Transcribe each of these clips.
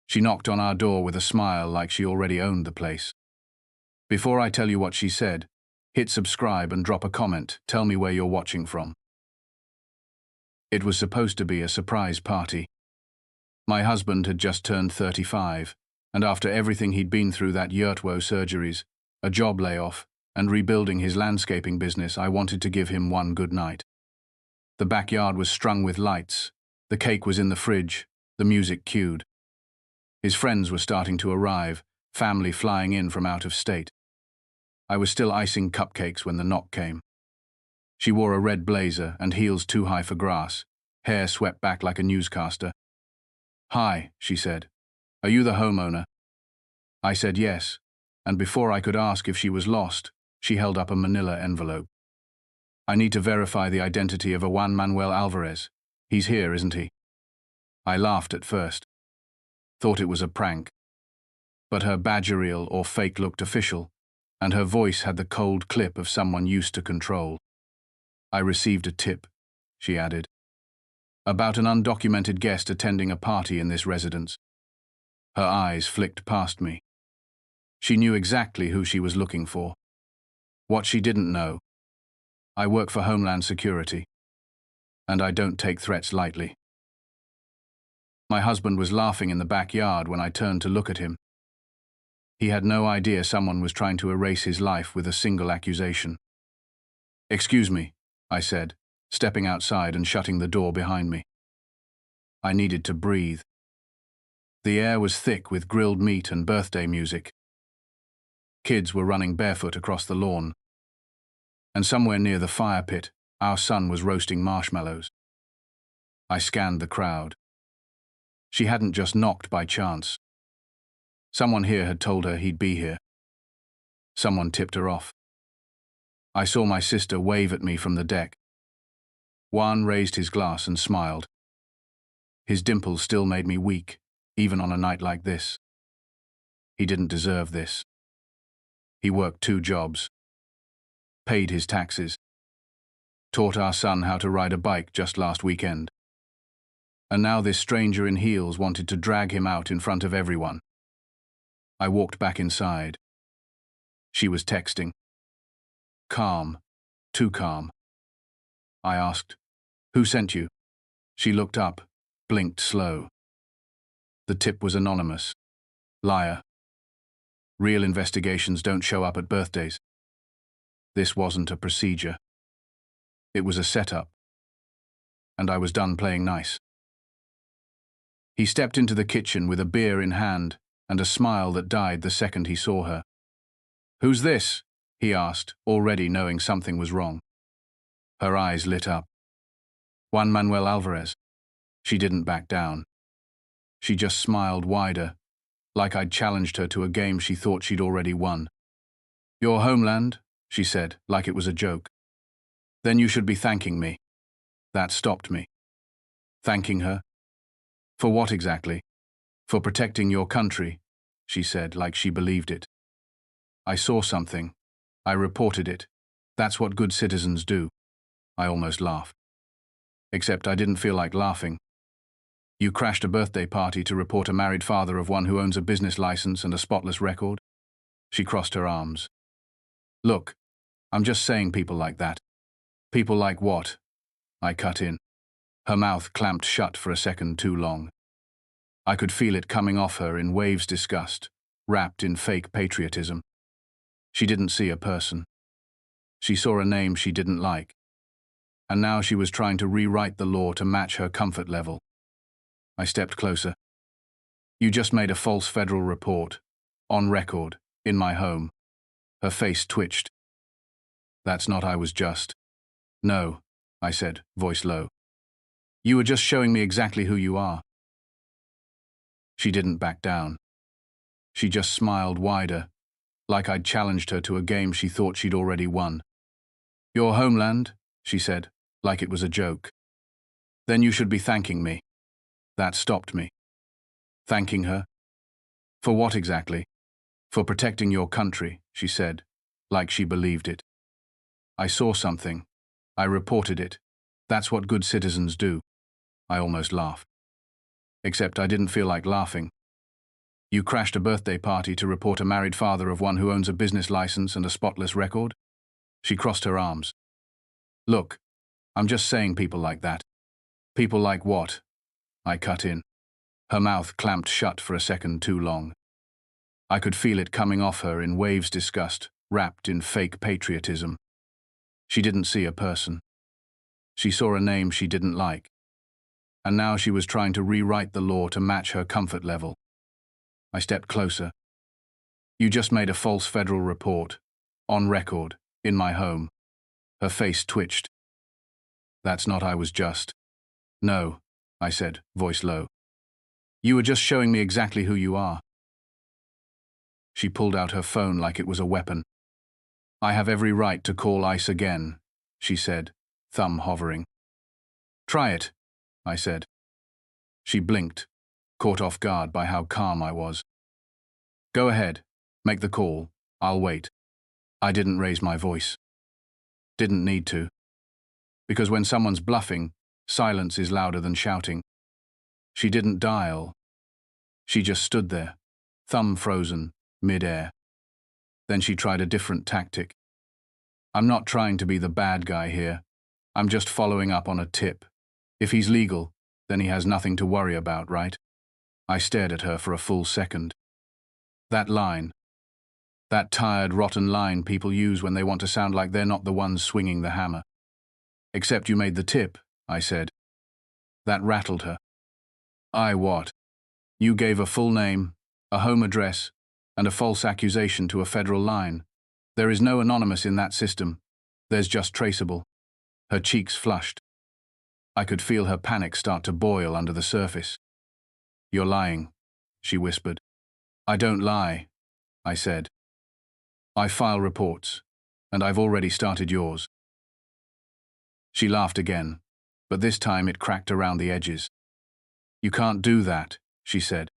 She knocked on our door with a smile like she already owned the place. Before I tell you what she said, hit subscribe and drop a comment. Tell me where you're watching from. It was supposed to be a surprise party. My husband had just turned 35, and after everything he'd been through, that Yurtwo surgeries, a job layoff, and rebuilding his landscaping business, I wanted to give him one good night. The backyard was strung with lights, the cake was in the fridge, the music cued. His friends were starting to arrive, family flying in from out of state. I was still icing cupcakes when the knock came. She wore a red blazer and heels too high for grass, hair swept back like a newscaster. "Hi," she said. "Are you the homeowner?" I said yes, and before I could ask if she was lost, she held up a manila envelope. "I need to verify the identity of a Juan Manuel Alvarez. He's here, isn't he?" I laughed at first. Thought it was a prank. But her badger reel or fake looked official, and her voice had the cold clip of someone used to control. "I received a tip," she added, "about an undocumented guest attending a party in this residence." Her eyes flicked past me. She knew exactly who she was looking for. What she didn't know: I work for Homeland Security, and I don't take threats lightly. My husband was laughing in the backyard when I turned to look at him. He had no idea someone was trying to erase his life with a single accusation. "Excuse me," I said, stepping outside and shutting the door behind me. I needed to breathe. The air was thick with grilled meat and birthday music. Kids were running barefoot across the lawn. And somewhere near the fire pit, our son was roasting marshmallows. I scanned the crowd. She hadn't just knocked by chance. Someone here had told her he'd be here. Someone tipped her off. I saw my sister wave at me from the deck. Juan raised his glass and smiled. His dimples still made me weak, even on a night like this. He didn't deserve this. He worked 2 jobs, paid his taxes, taught our son how to ride a bike just last weekend. And now this stranger in heels wanted to drag him out in front of everyone. I walked back inside. She was texting. Calm, too calm. I asked, "Who sent you?" She looked up, blinked slow. The tip was anonymous. Liar. Real investigations don't show up at birthdays. This wasn't a procedure. It was a setup. And I was done playing nice. He stepped into the kitchen with a beer in hand and a smile that died the second he saw her. "Who's this?" he asked, already knowing something was wrong. Her eyes lit up. "Juan Manuel Alvarez." She didn't back down. She just smiled wider, like I'd challenged her to a game she thought she'd already won. "Your homeland," she said, like it was a joke. "Then you should be thanking me." That stopped me. Thanking her? For what exactly? "For protecting your country," she said, like she believed it. "I saw something. I reported it. That's what good citizens do." I almost laughed. Except I didn't feel like laughing. "You crashed a birthday party to report a married father of one who owns a business license and a spotless record?" She crossed her arms. "Look, I'm just saying people like that." "People like what?" I cut in. Her mouth clamped shut for a second too long. I could feel it coming off her in waves disgust, wrapped in fake patriotism. She didn't see a person. She saw a name she didn't like. And now she was trying to rewrite the law to match her comfort level. I stepped closer. "You just made a false federal report, on record, in my home." Her face twitched. "That's not I was just." "No," I said, voice low. "You were just showing me exactly who you are." She didn't back down. She just smiled wider, like I'd challenged her to a game she thought she'd already won. "Your homeland," she said, like it was a joke. "Then you should be thanking me." That stopped me. Thanking her? For what exactly? "For protecting your country," she said, like she believed it. "I saw something. I reported it. That's what good citizens do." I almost laughed. Except I didn't feel like laughing. You crashed a birthday party to report a married father of one who owns a business license and a spotless record? She crossed her arms. Look, I'm just saying people like that. People like what? I cut in. Her mouth clamped shut for a second too long. I could feel it coming off her in waves disgust, wrapped in fake patriotism. She didn't see a person. She saw a name she didn't like. And now she was trying to rewrite the law to match her comfort level. I stepped closer. You just made a false federal report, on record, in my home. Her face twitched. That's not I was just. No, I said, voice low. You were just showing me exactly who you are. She pulled out her phone like it was a weapon. I have every right to call ICE again, she said, thumb hovering. Try it, I said. She blinked, caught off guard by how calm I was. Go ahead, make the call, I'll wait. I didn't raise my voice. Didn't need to. Because when someone's bluffing, silence is louder than shouting. She didn't dial. She just stood there, thumb frozen, mid-air. Then she tried a different tactic. I'm not trying to be the bad guy here. I'm just following up on a tip. If he's legal, then he has nothing to worry about, right? I stared at her for a full second. That line. That tired, rotten line people use when they want to sound like they're not the ones swinging the hammer. Except you made the tip, I said. That rattled her. I what? You gave a full name, a home address, and a false accusation to a federal line. There is no anonymous in that system. There's just traceable. Her cheeks flushed. I could feel her panic start to boil under the surface. You're lying, she whispered. I don't lie, I said. I file reports, and I've already started yours. She laughed again, but this time it cracked around the edges. You can't do that, she said.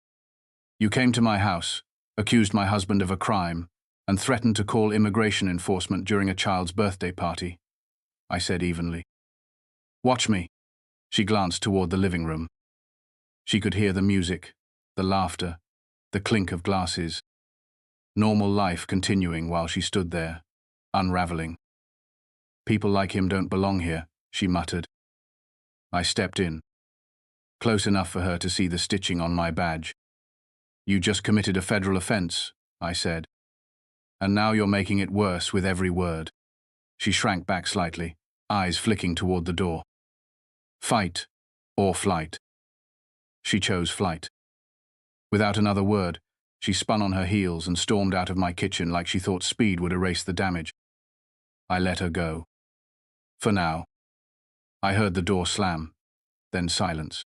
You came to my house, accused my husband of a crime, and threatened to call immigration enforcement during a child's birthday party, I said evenly. Watch me. She glanced toward the living room. She could hear the music, the laughter, the clink of glasses. Normal life continuing while she stood there, unraveling. People like him don't belong here, she muttered. I stepped in, close enough for her to see the stitching on my badge. You just committed a federal offense, I said. And now you're making it worse with every word. She shrank back slightly, eyes flicking toward the door. Fight or flight. She chose flight. Without another word, she spun on her heels and stormed out of my kitchen like she thought speed would erase the damage. I let her go. For now. I heard the door slam, then silence.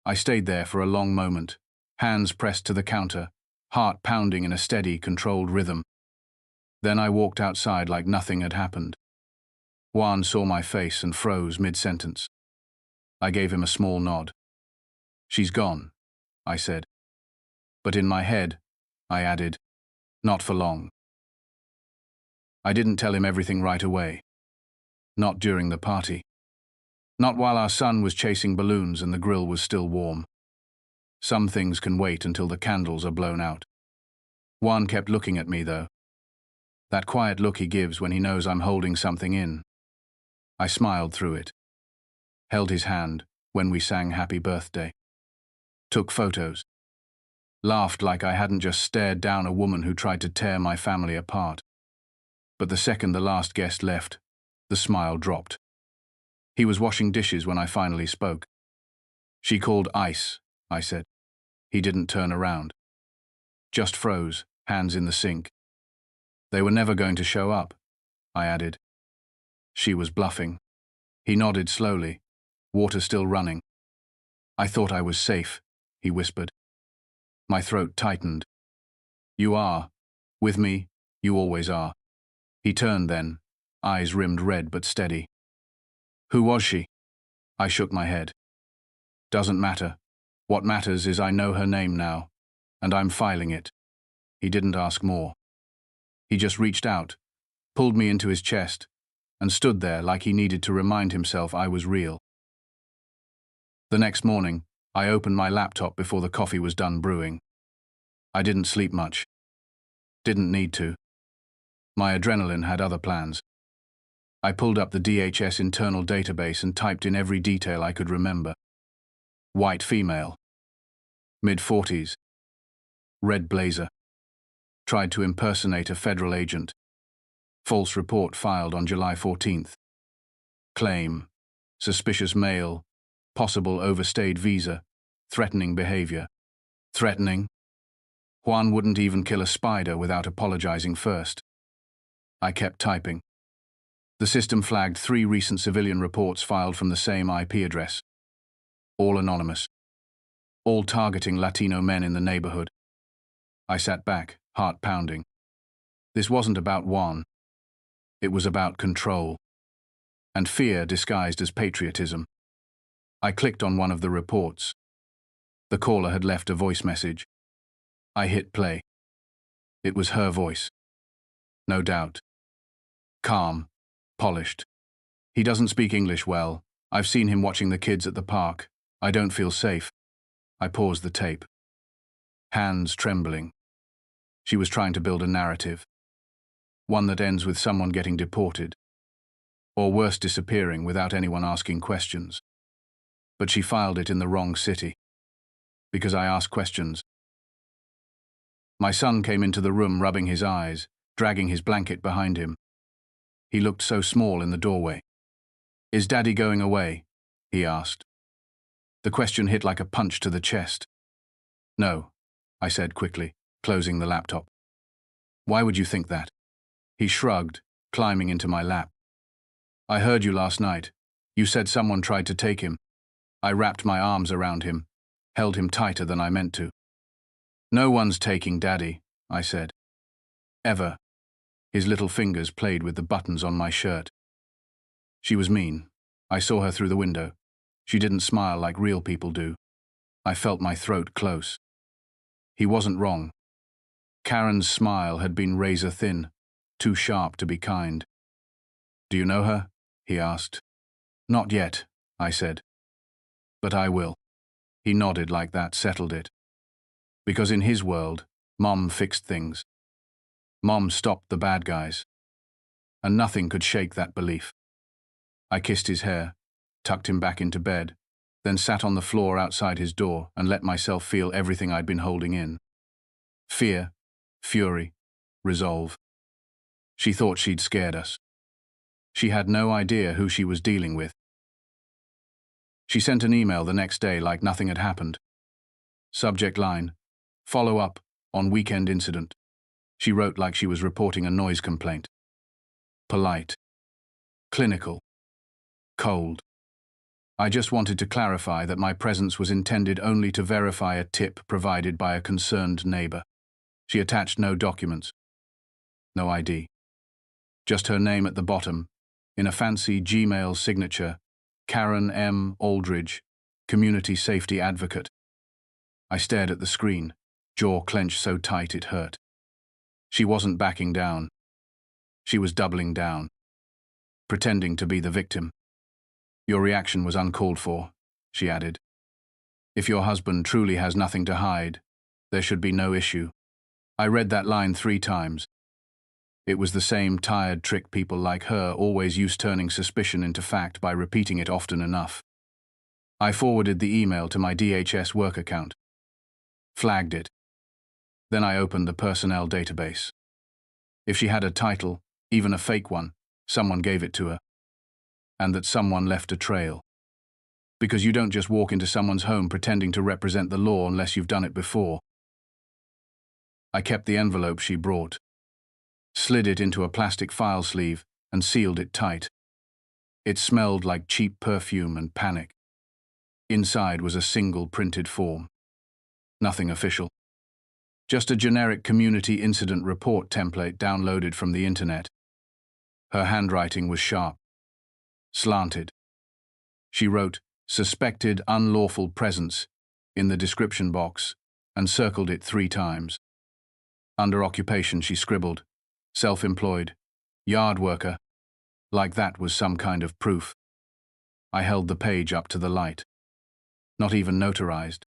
I stayed there for a long moment, hands pressed to the counter, heart pounding in a steady, controlled rhythm. Then I walked outside like nothing had happened. Juan saw my face and froze mid-sentence. I gave him a small nod. She's gone, I said. But in my head, I added, not for long. I didn't tell him everything right away. Not during the party. Not while our son was chasing balloons and the grill was still warm. Some things can wait until the candles are blown out. Juan kept looking at me, though. That quiet look he gives when he knows I'm holding something in. I smiled through it. Held his hand when we sang Happy Birthday. Took photos. Laughed like I hadn't just stared down a woman who tried to tear my family apart. But the second the last guest left, the smile dropped. He was washing dishes when I finally spoke. She called ICE, I said. He didn't turn around. Just froze, hands in the sink. They were never going to show up, I added. She was bluffing. He nodded slowly, water still running. I thought I was safe, he whispered. My throat tightened. You are. With me, you always are. He turned then, eyes rimmed red but steady. Who was she? I shook my head. Doesn't matter. What matters is I know her name now, and I'm filing it. He didn't ask more. He just reached out, pulled me into his chest, and stood there like he needed to remind himself I was real. The next morning, I opened my laptop before the coffee was done brewing. I didn't sleep much. Didn't need to. My adrenaline had other plans. I pulled up the DHS internal database and typed in every detail I could remember. White female. Mid-40s. Red blazer. Tried to impersonate a federal agent. False report filed on July 14th. Claim. Suspicious male. Possible overstayed visa. Threatening behavior. Threatening? Juan wouldn't even kill a spider without apologizing first. I kept typing. The system flagged 3 recent civilian reports filed from the same IP address. All anonymous. All targeting Latino men in the neighborhood. I sat back, heart pounding. This wasn't about Juan. It was about control. And fear disguised as patriotism. I clicked on one of the reports. The caller had left a voice message. I hit play. It was her voice. No doubt. Calm. Polished. He doesn't speak English well. I've seen him watching the kids at the park. I don't feel safe. I paused the tape. Hands trembling. She was trying to build a narrative. One that ends with someone getting deported. Or worse, disappearing without anyone asking questions. But she filed it in the wrong city. Because I asked questions. My son came into the room rubbing his eyes, dragging his blanket behind him. He looked so small in the doorway. "Is Daddy going away?" he asked. The question hit like a punch to the chest. "No," I said quickly, closing the laptop. "Why would you think that?" He shrugged, climbing into my lap. "I heard you last night. You said someone tried to take him." I wrapped my arms around him, held him tighter than I meant to. "No one's taking Daddy," I said. "Ever." His little fingers played with the buttons on my shirt. She was mean. I saw her through the window. She didn't smile like real people do. I felt my throat close. He wasn't wrong. Karen's smile had been razor thin, too sharp to be kind. "Do you know her?" he asked. "Not yet," I said. "But I will." He nodded like that settled it. Because in his world, Mom fixed things. Mom stopped the bad guys. And nothing could shake that belief. I kissed his hair, tucked him back into bed, then sat on the floor outside his door and let myself feel everything I'd been holding in. Fear, fury, resolve. She thought she'd scared us. She had no idea who she was dealing with. She sent an email the next day like nothing had happened. Subject line, "Follow up on weekend incident." She wrote like she was reporting a noise complaint. Polite. Clinical. Cold. I just wanted to clarify that my presence was intended only to verify a tip provided by a concerned neighbor. She attached no documents. No ID. Just her name at the bottom, in a fancy Gmail signature, Karen M. Aldridge, Community Safety Advocate. I stared at the screen, jaw clenched so tight it hurt. She wasn't backing down. She was doubling down, pretending to be the victim. "Your reaction was uncalled for," she added. "If your husband truly has nothing to hide, there should be no issue." I read that line 3 times. It was the same tired trick people like her always use, turning suspicion into fact by repeating it often enough. I forwarded the email to my DHS work account. Flagged it. Then I opened the personnel database. If she had a title, even a fake one, someone gave it to her. And that someone left a trail. Because you don't just walk into someone's home pretending to represent the law unless you've done it before. I kept the envelope she brought, slid it into a plastic file sleeve, and sealed it tight. It smelled like cheap perfume and panic. Inside was a single printed form. Nothing official. Just a generic community incident report template downloaded from the internet. Her handwriting was sharp, slanted. She wrote, "Suspected unlawful presence," in the description box, and circled it 3 times. Under occupation she scribbled, "Self-employed, yard worker," like that was some kind of proof. I held the page up to the light. Not even notarized.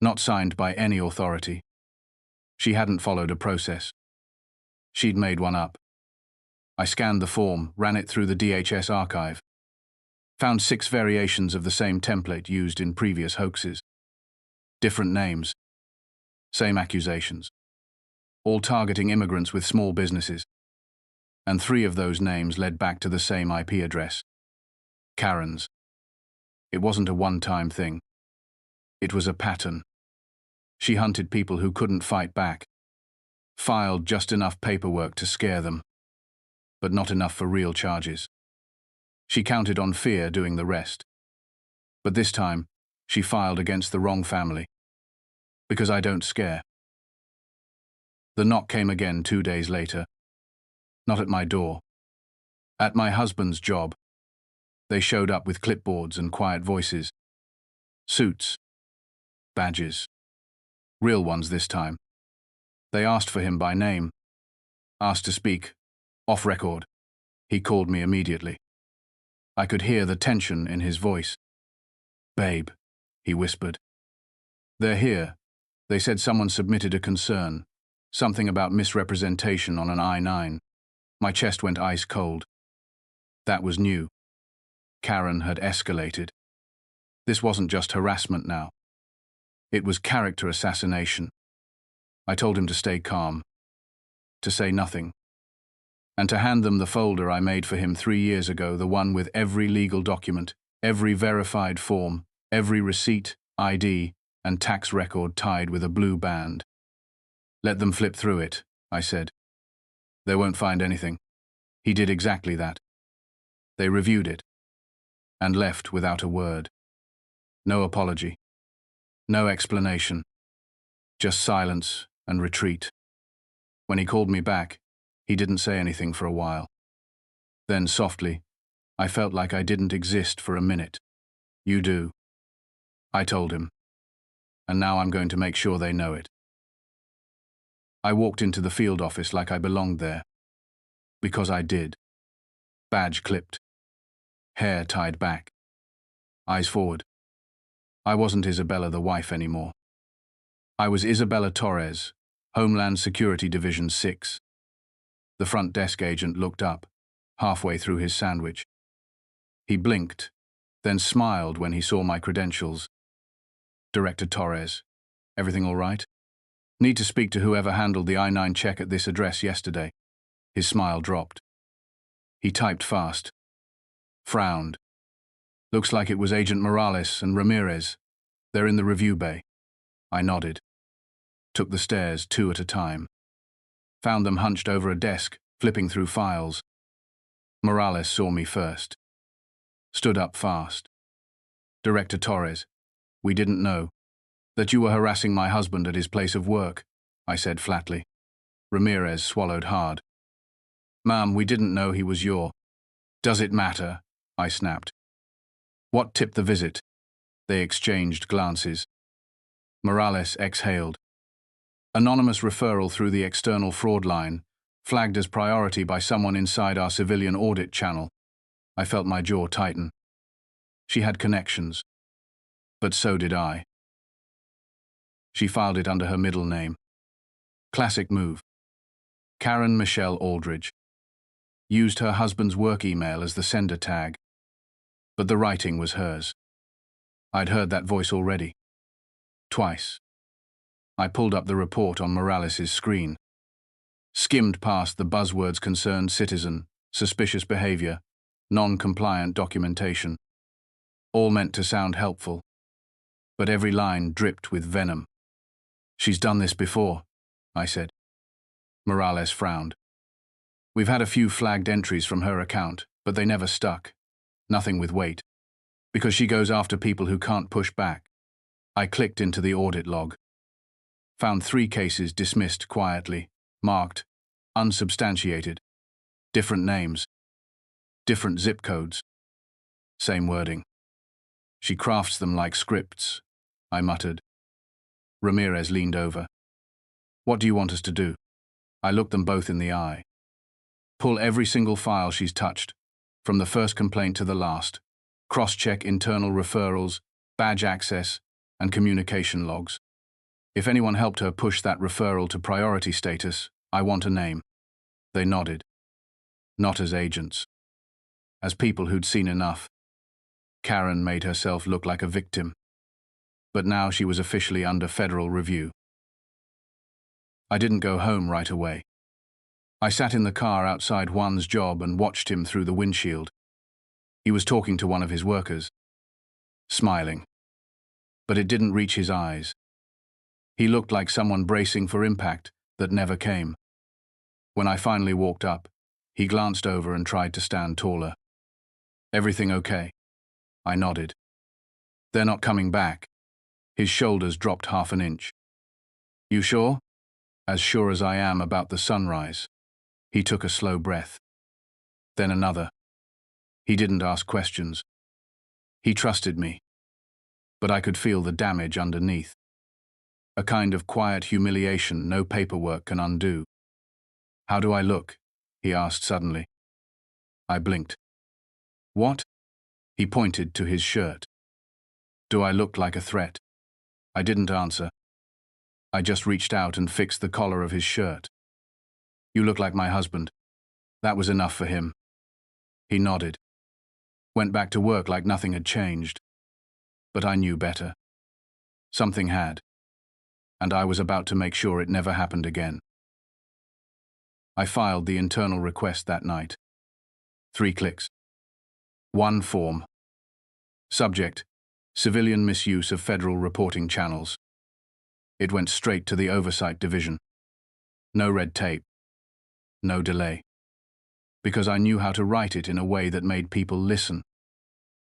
Not signed by any authority. She hadn't followed a process. She'd made one up. I scanned the form, ran it through the DHS archive. Found 6 variations of the same template used in previous hoaxes. Different names. Same accusations. All targeting immigrants with small businesses. And 3 of those names led back to the same IP address. Karen's. It wasn't a one-time thing. It was a pattern. She hunted people who couldn't fight back. Filed just enough paperwork to scare them. But not enough for real charges. She counted on fear doing the rest. But this time, she filed against the wrong family. Because I don't scare. The knock came again 2 days later. Not at my door. At my husband's job. They showed up with clipboards and quiet voices. Suits. Badges. Real ones this time. They asked for him by name. Asked to speak. Off record. He called me immediately. I could hear the tension in his voice. "Babe," he whispered. "They're here. They said someone submitted a concern. Something about misrepresentation on an I-9. My chest went ice cold. That was new. Karen had escalated. This wasn't just harassment now. It was character assassination. I told him to stay calm. To say nothing. And to hand them the folder I made for him 3 years ago, the one with every legal document, every verified form, every receipt, ID, and tax record tied with a blue band. "Let them flip through it," I said. "They won't find anything." He did exactly that. They reviewed it. And left without a word. No apology. No explanation. Just silence and retreat. When he called me back, he didn't say anything for a while. Then, softly, I felt like I didn't exist for a minute. "You do." I told him. And now I'm going to make sure they know it. I walked into the field office like I belonged there. Because I did. Badge clipped. Hair tied back. Eyes forward. I wasn't Isabella the wife anymore. I was Isabella Torres, Homeland Security Division 6. The front desk agent looked up, halfway through his sandwich. He blinked, then smiled when he saw my credentials. "Director Torres, everything all right? Need to speak to whoever handled the I-9 check at this address yesterday." His smile dropped. He typed fast. Frowned. "Looks like it was Agent Morales and Ramirez. They're in the review bay." I nodded. Took the stairs 2 at a time. Found them hunched over a desk, flipping through files. Morales saw me first. Stood up fast. "Director Torres, we didn't know that you were harassing my husband at his place of work," I said flatly. Ramirez swallowed hard. "Ma'am, we didn't know he was your—" "Does it matter?" I snapped. "What tipped the visit?" They exchanged glances. Morales exhaled. "Anonymous referral through the external fraud line, flagged as priority by someone inside our civilian audit channel." I felt my jaw tighten. She had connections. But so did I. She filed it under her middle name. Classic move. Karen Michelle Aldridge. Used her husband's work email as the sender tag. But the writing was hers. I'd heard that voice already. Twice. I pulled up the report on Morales' screen. Skimmed past the buzzwords concerned citizen, suspicious behavior, non-compliant documentation. All meant to sound helpful. But every line dripped with venom. "She's done this before," I said. Morales frowned. "We've had a few flagged entries from her account, but they never stuck. Nothing with weight. Because she goes after people who can't push back." I clicked into the audit log. Found 3 cases dismissed quietly, marked unsubstantiated. Different names. Different zip codes. Same wording. "She crafts them like scripts," I muttered. Ramirez leaned over. "What do you want us to do?" I looked them both in the eye. "Pull every single file she's touched, from the first complaint to the last. Cross-check internal referrals, badge access, and communication logs. If anyone helped her push that referral to priority status, I want a name. They nodded. Not as agents. As people who'd seen enough. Karen made herself look like a victim. But now she was officially under federal review. I didn't go home right away. I sat in the car outside Juan's job and watched him through the windshield. He was talking to one of his workers. Smiling. But it didn't reach his eyes. He looked like someone bracing for impact that never came. When I finally walked up, he glanced over and tried to stand taller. Everything okay? I nodded. They're not coming back. His shoulders dropped half an inch. You sure? As sure as I am about the sunrise. He took a slow breath. Then another. He didn't ask questions. He trusted me. But I could feel the damage underneath. A kind of quiet humiliation no paperwork can undo. How do I look? He asked suddenly. I blinked. What? He pointed to his shirt. Do I look like a threat? I didn't answer. I just reached out and fixed the collar of his shirt. You look like my husband. That was enough for him. He nodded. Went back to work like nothing had changed. But I knew better. Something had. And I was about to make sure it never happened again. I filed the internal request that night. 3 clicks. 1 form. Subject: civilian misuse of federal reporting channels. It went straight to the Oversight Division. No red tape. No delay. Because I knew how to write it in a way that made people listen.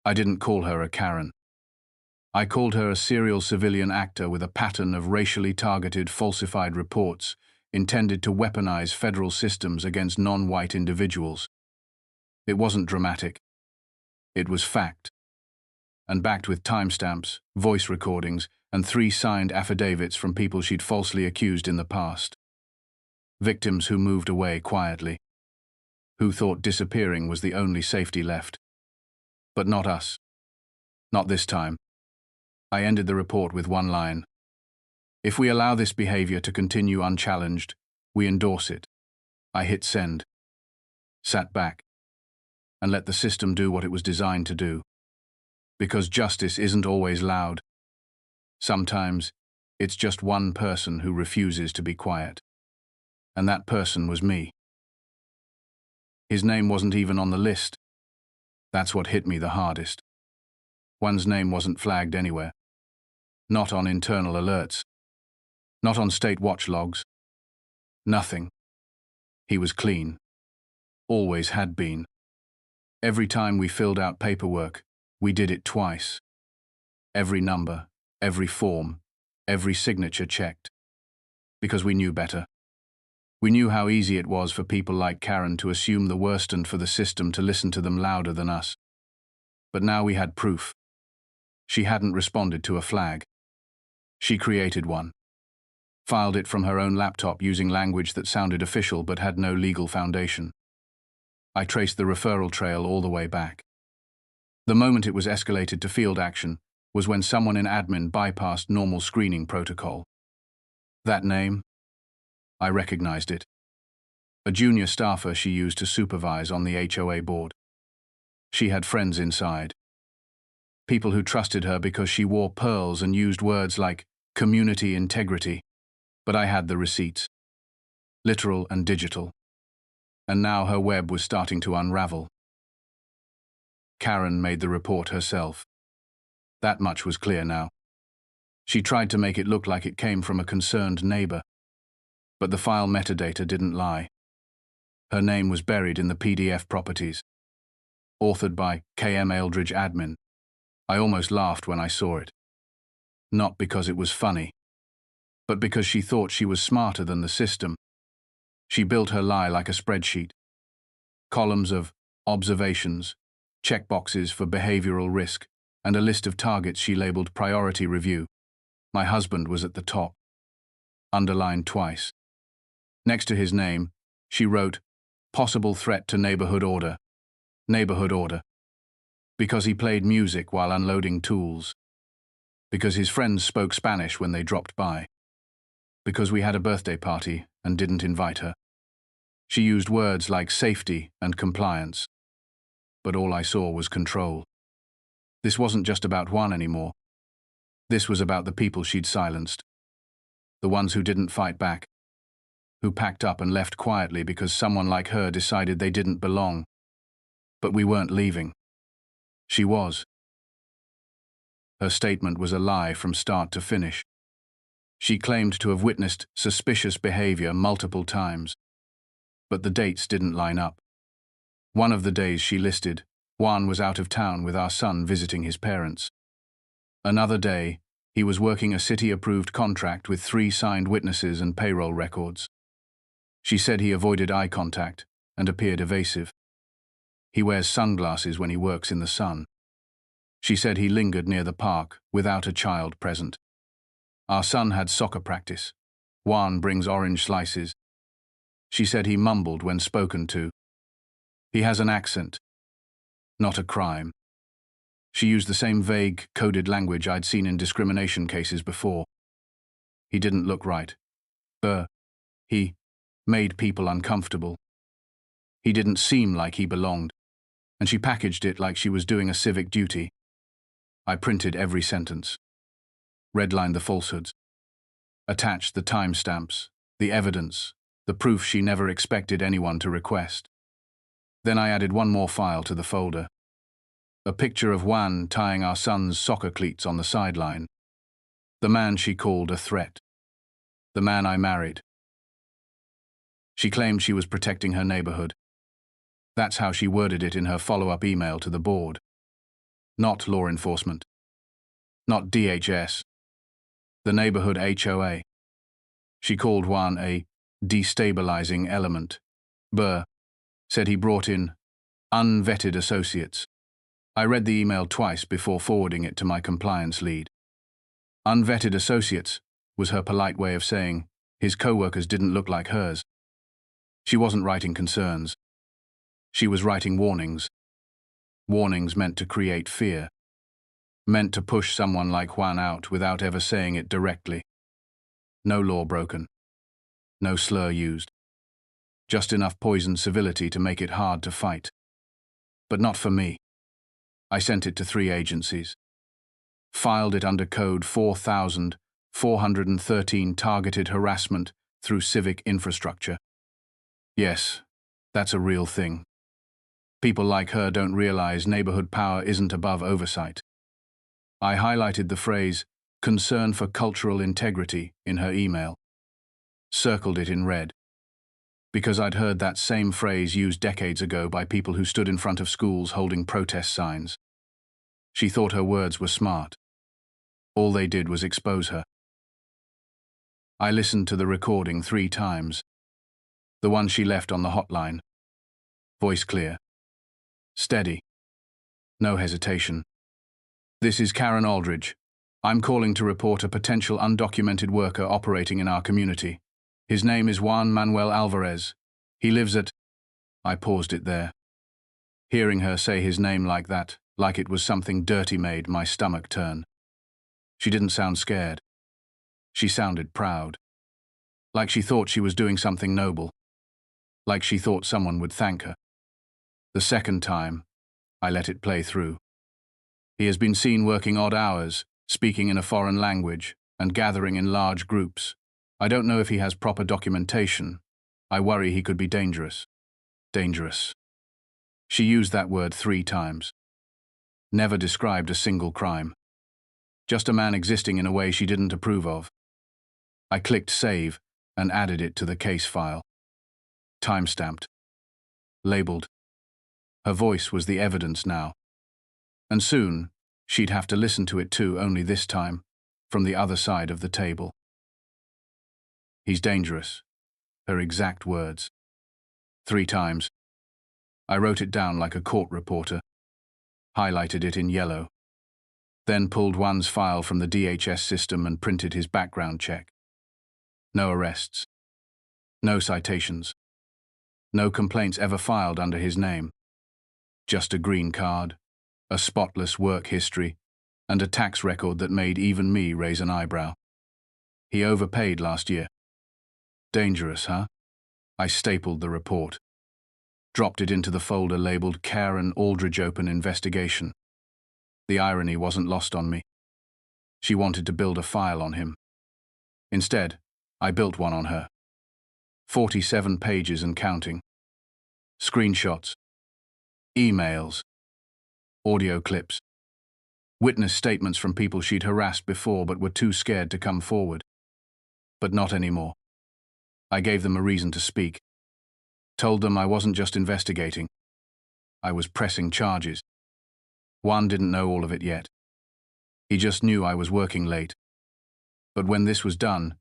I didn't call her a Karen. I called her a serial civilian actor with a pattern of racially targeted, falsified reports intended to weaponize federal systems against non-white individuals. It wasn't dramatic. It was fact. And backed with timestamps, voice recordings, and 3 signed affidavits from people she'd falsely accused in the past. Victims who moved away quietly. Who thought disappearing was the only safety left. But not us. Not this time. I ended the report with 1 line. If we allow this behavior to continue unchallenged, we endorse it. I hit send. Sat back. And let the system do what it was designed to do. Because justice isn't always loud. Sometimes, it's just one person who refuses to be quiet. And that person was me. His name wasn't even on the list. That's what hit me the hardest. One's name wasn't flagged anywhere. Not on internal alerts. Not on state watch logs. Nothing. He was clean. Always had been. Every time we filled out paperwork, we did it twice. Every number, every form, every signature checked. Because we knew better. We knew how easy it was for people like Karen to assume the worst and for the system to listen to them louder than us. But now we had proof. She hadn't responded to a flag. She created one. Filed it from her own laptop using language that sounded official but had no legal foundation. I traced the referral trail all the way back. The moment it was escalated to field action was when someone in admin bypassed normal screening protocol. That name? I recognized it. A junior staffer she used to supervise on the HOA board. She had friends inside. People who trusted her because she wore pearls and used words like community integrity. But I had the receipts. Literal and digital. And now her web was starting to unravel. Karen made the report herself. That much was clear now. She tried to make it look like it came from a concerned neighbor. But the file metadata didn't lie. Her name was buried in the PDF properties. Authored by KM Eldridge Admin. I almost laughed when I saw it. Not because it was funny, but because she thought she was smarter than the system. She built her lie like a spreadsheet. Columns of observations, checkboxes for behavioral risk, and a list of targets she labeled priority review. My husband was at the top. Underlined twice. Next to his name, she wrote, possible threat to neighborhood order. Neighborhood order. Because he played music while unloading tools. Because his friends spoke Spanish when they dropped by. because we had a birthday party and didn't invite her. She used words like safety and compliance, but all I saw was control. This wasn't just about Juan anymore. This was about the people she'd silenced. The ones who didn't fight back, who packed up and left quietly because someone like her decided they didn't belong. But we weren't leaving. She was. Her statement was a lie from start to finish. She claimed to have witnessed suspicious behavior multiple times, but the dates didn't line up. One of the days she listed, Juan was out of town with our son visiting his parents. Another day, he was working a city-approved contract with 3 signed witnesses and payroll records. She said he avoided eye contact and appeared evasive. He wears sunglasses when he works in the sun. She said he lingered near the park without a child present. Our son had soccer practice. Juan brings orange slices. She said he mumbled when spoken to. He has an accent. Not a crime. She used the same vague, coded language I'd seen in discrimination cases before. He didn't look right. He made people uncomfortable. He didn't seem like he belonged, and she packaged it like she was doing a civic duty. I printed every sentence, redlined the falsehoods, attached the timestamps, the evidence, the proof she never expected anyone to request. Then I added one more file to the folder. A picture of Juan tying our son's soccer cleats on the sideline. The man she called a threat. The man I married. She claimed she was protecting her neighborhood. That's how she worded it in her follow-up email to the board. Not law enforcement. Not DHS. The neighborhood HOA. She called Juan a destabilizing element. Said he brought in unvetted associates. I read the email twice before forwarding it to my compliance lead. Unvetted associates was her polite way of saying his co-workers didn't look like hers. She wasn't writing concerns. She was writing warnings. Warnings meant to create fear. Meant to push someone like Juan out without ever saying it directly. No law broken. No slur used. Just enough poisoned civility to make it hard to fight. But not for me. I sent it to 3 agencies. Filed it under code 4413 targeted harassment through civic infrastructure. Yes, that's a real thing. People like her don't realize neighborhood power isn't above oversight. I highlighted the phrase, concern for cultural integrity, in her email. Circled it in red. Because I'd heard that same phrase used decades ago by people who stood in front of schools holding protest signs. She thought her words were smart. All they did was expose her. I listened to the recording 3 times. The one she left on the hotline. Voice clear. Steady. No hesitation. This is Karen Aldridge. I'm calling to report a potential undocumented worker operating in our community. His name is Juan Manuel Alvarez. He lives at... I paused it there. Hearing her say his name like that, like it was something dirty, made my stomach turn. She didn't sound scared. She sounded proud. Like she thought she was doing something noble. Like she thought someone would thank her. The second time, I let it play through. He has been seen working odd hours, speaking in a foreign language, and gathering in large groups. I don't know if he has proper documentation. I worry he could be dangerous. Dangerous. She used that word 3 times. Never described a single crime. Just a man existing in a way she didn't approve of. I clicked save and added it to the case file. Timestamped. Labeled. Her voice was the evidence now. And soon, she'd have to listen to it too, only this time, from the other side of the table. He's dangerous. Her exact words. 3 times. I wrote it down like a court reporter. Highlighted it in yellow. Then pulled Juan's file from the DHS system and printed his background check. No arrests. No citations. No complaints ever filed under his name. Just a green card, a spotless work history, and a tax record that made even me raise an eyebrow. He overpaid last year. Dangerous, huh? I stapled the report, dropped it into the folder labeled Karen Aldridge Open Investigation. The irony wasn't lost on me. She wanted to build a file on him. Instead, I built one on her. 47 pages and counting. Screenshots, emails, audio clips, witness statements from people she'd harassed before but were too scared to come forward. But not anymore. I gave them a reason to speak. Told them I wasn't just investigating. I was pressing charges. Juan didn't know all of it yet. He just knew I was working late. But when this was done,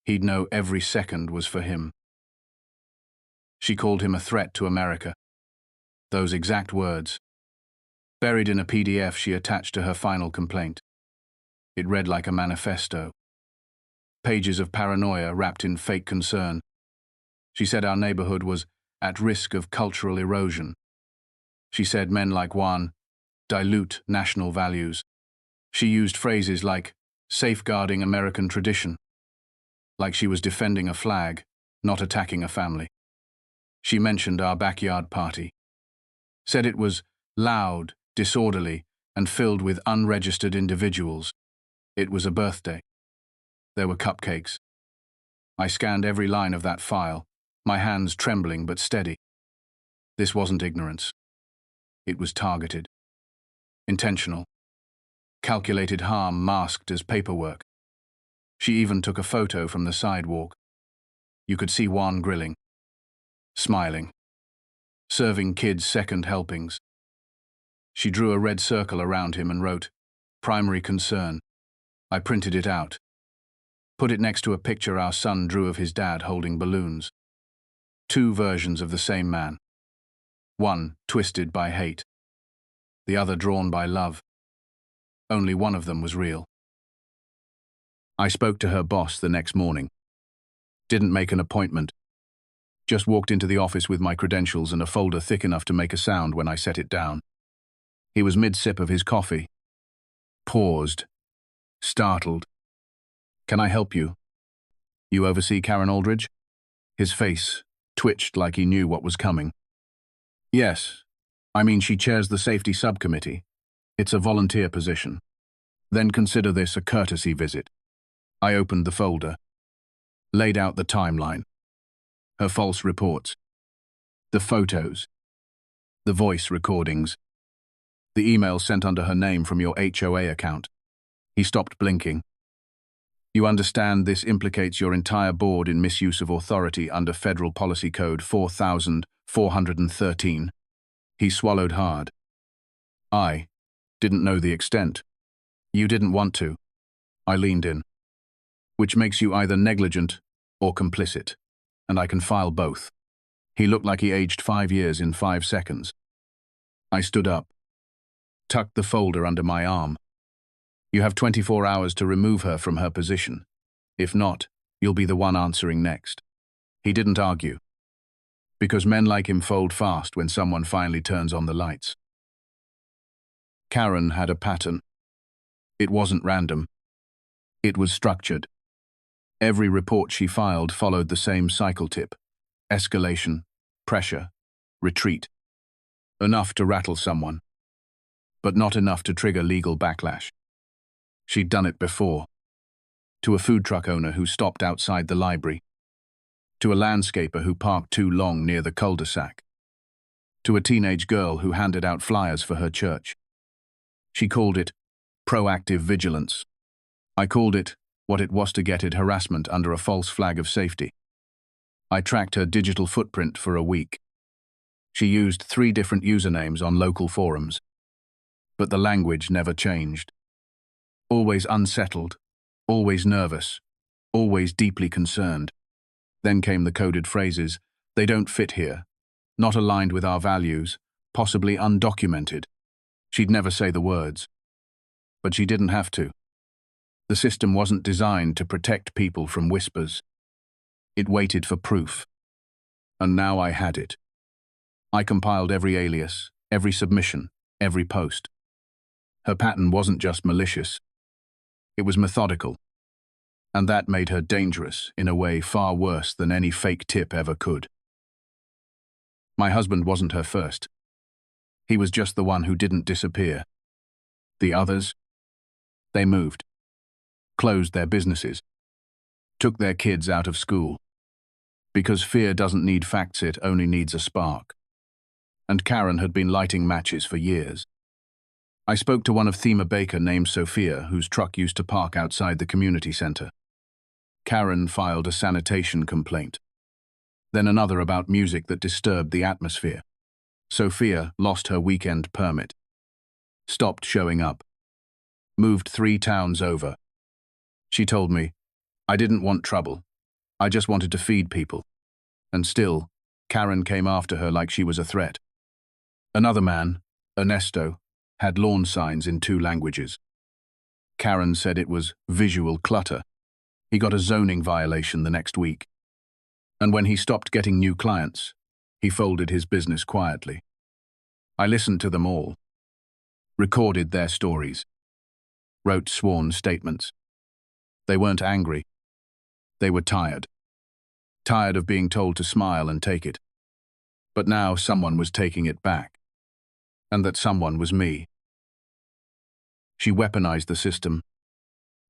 he'd know every second was for him. She called him a threat to America. Those exact words. Buried in a PDF she attached to her final complaint. It read like a manifesto. Pages of paranoia wrapped in fake concern. She said our neighborhood was at risk of cultural erosion. She said men like Juan dilute national values. She used phrases like safeguarding American tradition, like she was defending a flag, not attacking a family. She mentioned our backyard party. Said it was loud, disorderly, and filled with unregistered individuals. It was a birthday. There were cupcakes. I scanned every line of that file, my hands trembling but steady. This wasn't ignorance. It was targeted. Intentional. Calculated harm masked as paperwork. She even took a photo from the sidewalk. You could see Juan grilling, smiling, serving kids second helpings. She drew a red circle around him and wrote, "Primary concern." I printed it out. Put it next to a picture our son drew of his dad holding balloons. Two versions of the same man. One twisted by hate. The other drawn by love. Only one of them was real. I spoke to her boss the next morning. Didn't make an appointment. Just walked into the office with my credentials and a folder thick enough to make a sound when I set it down. He was mid-sip of his coffee. Paused. Startled. "Can I help you? You oversee Karen Aldridge?" His face twitched like he knew what was coming. "Yes. I mean, she chairs the safety subcommittee. It's a volunteer position. Then consider this a courtesy visit." I opened the folder. Laid out the timeline. Her false reports. The photos. The voice recordings. The email sent under her name from your HOA account. He stopped blinking. "You understand this implicates your entire board in misuse of authority under Federal Policy Code 4413. He swallowed hard. I didn't know the extent. You didn't want to. I leaned in. Which makes you either negligent or complicit, and I can file both. He looked like he aged 5 years in 5 seconds. I stood up, tucked the folder under my arm. You have 24 hours to remove her from her position. If not, you'll be the one answering next. He didn't argue. Because men like him fold fast when someone finally turns on the lights. Karen had a pattern. It wasn't random. It was structured. Every report she filed followed the same cycle tip. Escalation, pressure, retreat. Enough to rattle someone, but not enough to trigger legal backlash. She'd done it before. To a food truck owner who stopped outside the library. To a landscaper who parked too long near the cul-de-sac. To a teenage girl who handed out flyers for her church. She called it proactive vigilance. I called it what it was to get it harassment under a false flag of safety. I tracked her digital footprint for a week. She used 3 different usernames on local forums. But the language never changed. Always unsettled, always nervous, always deeply concerned. Then came the coded phrases, "They don't fit here," "not aligned with our values," "possibly undocumented." She'd never say the words. But she didn't have to. The system wasn't designed to protect people from whispers. It waited for proof. And now I had it. I compiled every alias, every submission, every post. Her pattern wasn't just malicious. It was methodical. And that made her dangerous in a way far worse than any fake tip ever could. My husband wasn't her first. He was just the one who didn't disappear. The others? They moved, closed their businesses, took their kids out of school. Because fear doesn't need facts, it only needs a spark. And Karen had been lighting matches for years. I spoke to one of Thema Baker named Sophia, whose truck used to park outside the community center. Karen filed a sanitation complaint. Then another about music that disturbed the atmosphere. Sophia lost her weekend permit. Stopped showing up. Moved 3 towns over. She told me, I didn't want trouble. I just wanted to feed people. And still, Karen came after her like she was a threat. Another man, Ernesto, had lawn signs in 2 languages. Karen said it was visual clutter. He got a zoning violation the next week. And when he stopped getting new clients, he folded his business quietly. I listened to them all, recorded their stories, wrote sworn statements. They weren't angry. They were tired. Tired of being told to smile and take it. But now someone was taking it back. And that someone was me. She weaponized the system,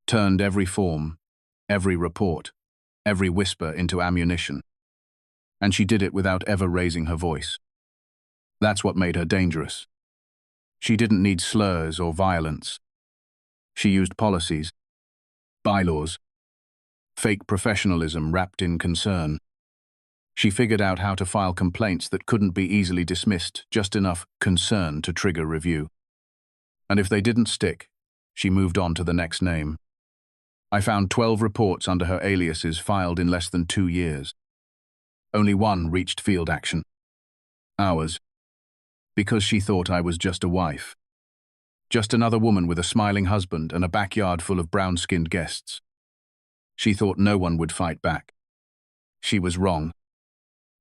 turned every form, every report, every whisper into ammunition. And she did it without ever raising her voice. That's what made her dangerous. She didn't need slurs or violence. She used policies, bylaws, fake professionalism wrapped in concern. She figured out how to file complaints that couldn't be easily dismissed, just enough concern to trigger review. And if they didn't stick, she moved on to the next name. I found 12 reports under her aliases filed in less than 2 years. Only one reached field action. Ours. Because she thought I was just a wife. Just another woman with a smiling husband and a backyard full of brown-skinned guests. She thought no one would fight back. She was wrong.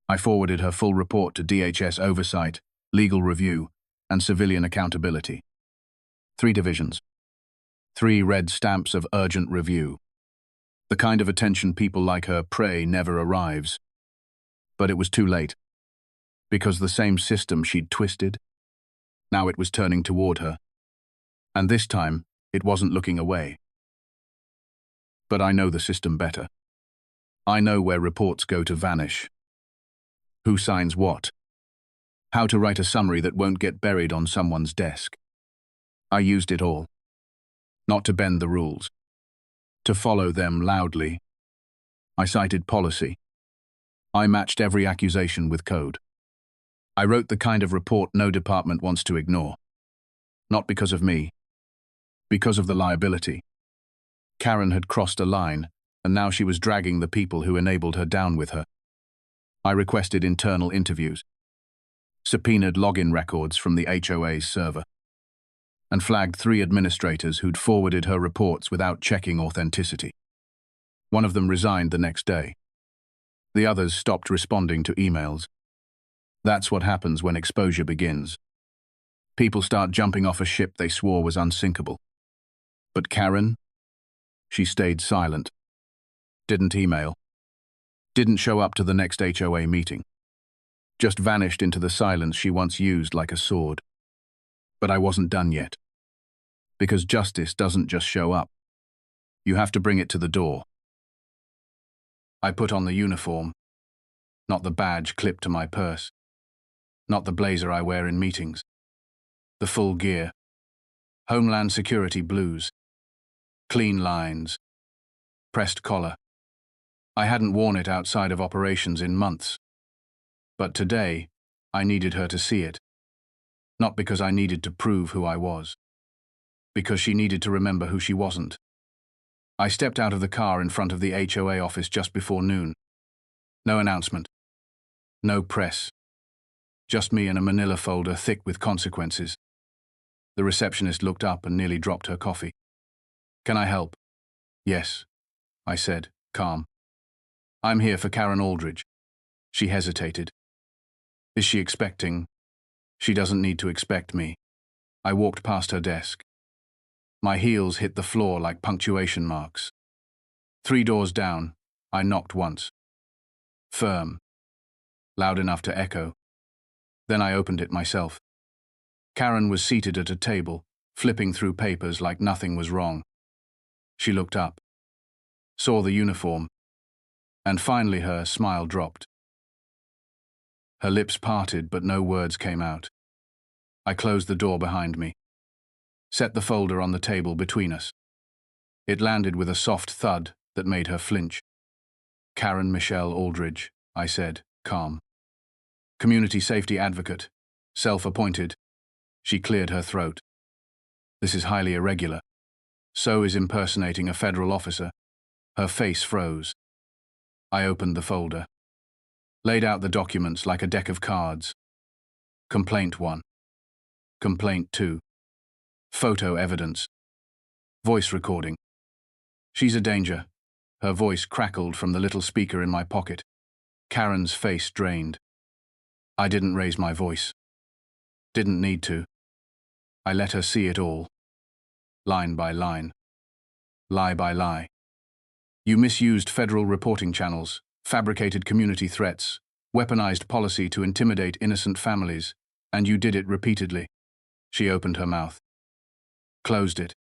I forwarded her full report to DHS oversight, legal review, and civilian accountability. 3 divisions. 3 red stamps of urgent review. The kind of attention people like her pray never arrives. But it was too late. Because the same system she'd twisted, now it was turning toward her. And this time, it wasn't looking away. But I know the system better. I know where reports go to vanish. Who signs what? How to write a summary that won't get buried on someone's desk. I used it all. Not to bend the rules. To follow them loudly. I cited policy. I matched every accusation with code. I wrote the kind of report no department wants to ignore. Not because of me. Because of the liability. Karen had crossed a line, and now she was dragging the people who enabled her down with her. I requested internal interviews, subpoenaed login records from the HOA's server, and flagged 3 administrators who'd forwarded her reports without checking authenticity. One of them resigned the next day. The others stopped responding to emails. That's what happens when exposure begins. People start jumping off a ship they swore was unsinkable. But Karen? She stayed silent. Didn't email. Didn't show up to the next HOA meeting. Just vanished into the silence she once used like a sword. But I wasn't done yet. Because justice doesn't just show up. You have to bring it to the door. I put on the uniform, not the badge clipped to my purse, not the blazer I wear in meetings. The full gear. Homeland Security blues. Clean lines. Pressed collar. I hadn't worn it outside of operations in months. But today, I needed her to see it. Not because I needed to prove who I was. Because she needed to remember who she wasn't. I stepped out of the car in front of the HOA office just before noon. No announcement. No press. Just me in a manila folder thick with consequences. The receptionist looked up and nearly dropped her coffee. Can I help? Yes, I said, calm. I'm here for Karen Aldridge. She hesitated. Is she expecting? She doesn't need to expect me. I walked past her desk. My heels hit the floor like punctuation marks. 3 doors down, I knocked once. Firm. Loud enough to echo. Then I opened it myself. Karen was seated at a table, flipping through papers like nothing was wrong. She looked up, saw the uniform, and finally her smile dropped. Her lips parted, but no words came out. I closed the door behind me, set the folder on the table between us. It landed with a soft thud that made her flinch. Karen Michelle Aldridge, I said, calm. Community safety advocate, self-appointed. She cleared her throat. This is highly irregular. So is impersonating a federal officer. Her face froze. I opened the folder, laid out the documents like a deck of cards. Complaint 1. Complaint 2. Photo evidence. Voice recording. She's a danger. Her voice crackled from the little speaker in my pocket. Karen's face drained. I didn't raise my voice. Didn't need to. I let her see it all. Line by line. Lie by lie. You misused federal reporting channels, fabricated community threats, weaponized policy to intimidate innocent families, and you did it repeatedly. She opened her mouth. Closed it.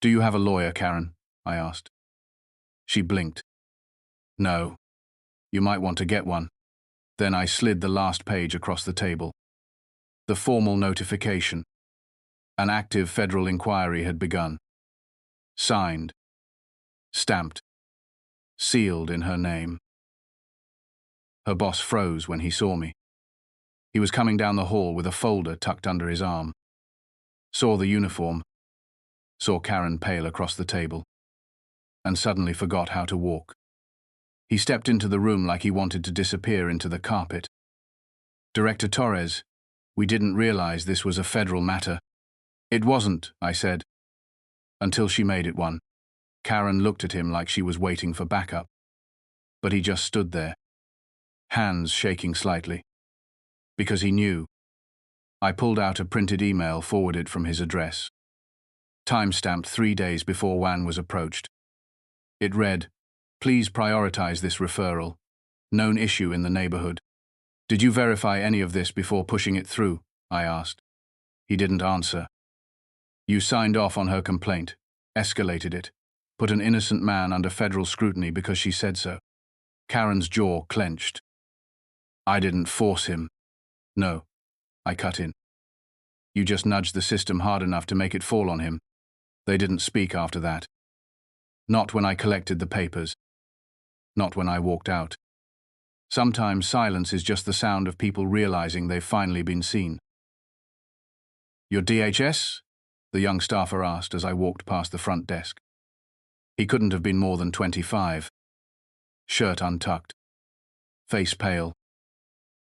Do you have a lawyer, Karen? I asked. She blinked. No. You might want to get one. Then I slid the last page across the table. The formal notification. An active federal inquiry had begun. Signed. Stamped. Sealed in her name. Her boss froze when he saw me. He was coming down the hall with a folder tucked under his arm. Saw the uniform. Saw Karen pale across the table. And suddenly forgot how to walk. He stepped into the room like he wanted to disappear into the carpet. Director Torres, we didn't realize this was a federal matter. It wasn't, I said. Until she made it one. Karen looked at him like she was waiting for backup. But he just stood there, hands shaking slightly. Because he knew. I pulled out a printed email forwarded from his address. Time-stamped 3 days before Juan was approached. It read, please prioritize this referral. Known issue in the neighborhood. Did you verify any of this before pushing it through? I asked. He didn't answer. You signed off on her complaint, escalated it, put an innocent man under federal scrutiny because she said so. Karen's jaw clenched. I didn't force him. No, I cut in. You just nudged the system hard enough to make it fall on him. They didn't speak after that. Not when I collected the papers. Not when I walked out. Sometimes silence is just the sound of people realizing they've finally been seen. Your DHS? The young staffer asked as I walked past the front desk. He couldn't have been more than 25. Shirt untucked. Face pale.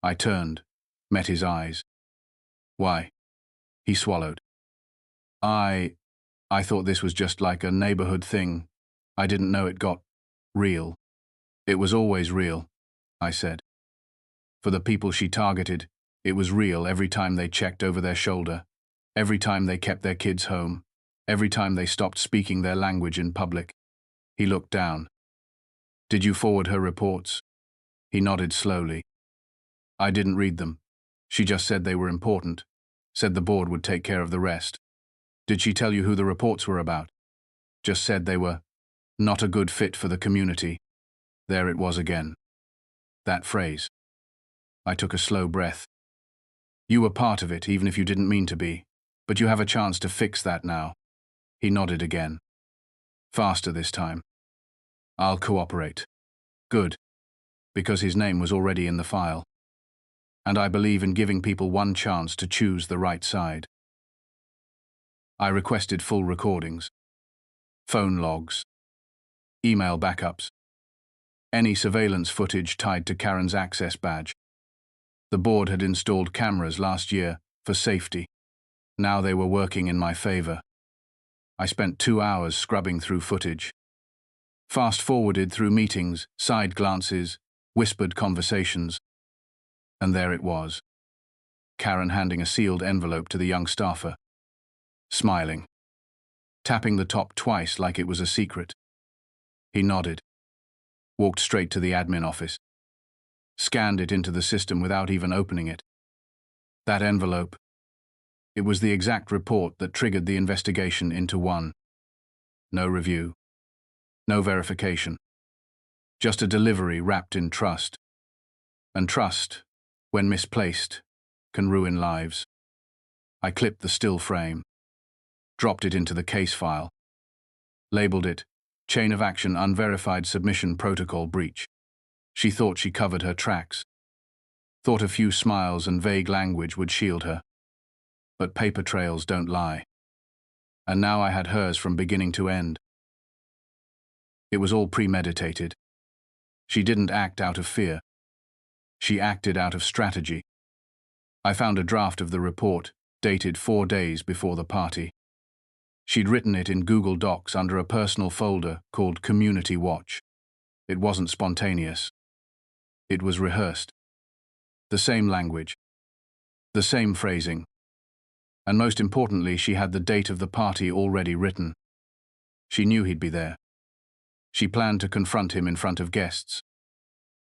I turned, met his eyes. Why? He swallowed. I thought this was just like a neighborhood thing. I didn't know it got real. It was always real, I said. For the people she targeted, it was real every time they checked over their shoulder, every time they kept their kids home, every time they stopped speaking their language in public. He looked down. Did you forward her reports? He nodded slowly. I didn't read them. She just said they were important, said the board would take care of the rest. Did she tell you who the reports were about? Just said they were not a good fit for the community. There it was again. That phrase. I took a slow breath. You were part of it, even if you didn't mean to be, but you have a chance to fix that now. He nodded again. Faster this time. I'll cooperate. Good. Because his name was already in the file. And I believe in giving people one chance to choose the right side. I requested full recordings. Phone logs. Email backups. Any surveillance footage tied to Karen's access badge. The board had installed cameras last year for safety. Now they were working in my favor. I spent 2 hours scrubbing through footage. Fast-forwarded through meetings, side glances, whispered conversations. And there it was. Karen handing a sealed envelope to the young staffer. Smiling. Tapping the top twice like it was a secret. He nodded, walked straight to the admin office, scanned it into the system without even opening it. That envelope. It was the exact report that triggered the investigation into one. No review. No verification. Just a delivery wrapped in trust. And trust, when misplaced, can ruin lives. I clipped the still frame, dropped it into the case file, labeled it Chain of Action Unverified Submission Protocol Breach. She thought she covered her tracks, thought a few smiles and vague language would shield her. But paper trails don't lie. And now I had hers from beginning to end. It was all premeditated. She didn't act out of fear. She acted out of strategy. I found a draft of the report, dated 4 days before the party. She'd written it in Google Docs under a personal folder called Community Watch. It wasn't spontaneous. It was rehearsed. The same language. The same phrasing. And most importantly, she had the date of the party already written. She knew he'd be there. She planned to confront him in front of guests,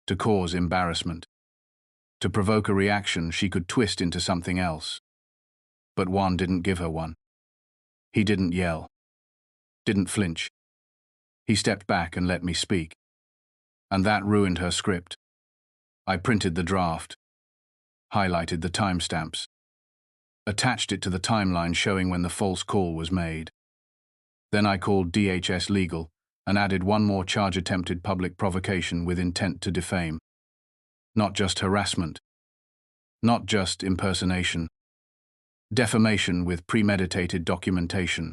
to cause embarrassment, to provoke a reaction she could twist into something else. But Juan didn't give her one. He didn't yell, didn't flinch. He stepped back and let me speak. And that ruined her script. I printed the draft, highlighted the timestamps, attached it to the timeline showing when the false call was made. Then I called DHS Legal and added one more charge: attempted public provocation with intent to defame. Not just harassment. Not just impersonation. Defamation with premeditated documentation.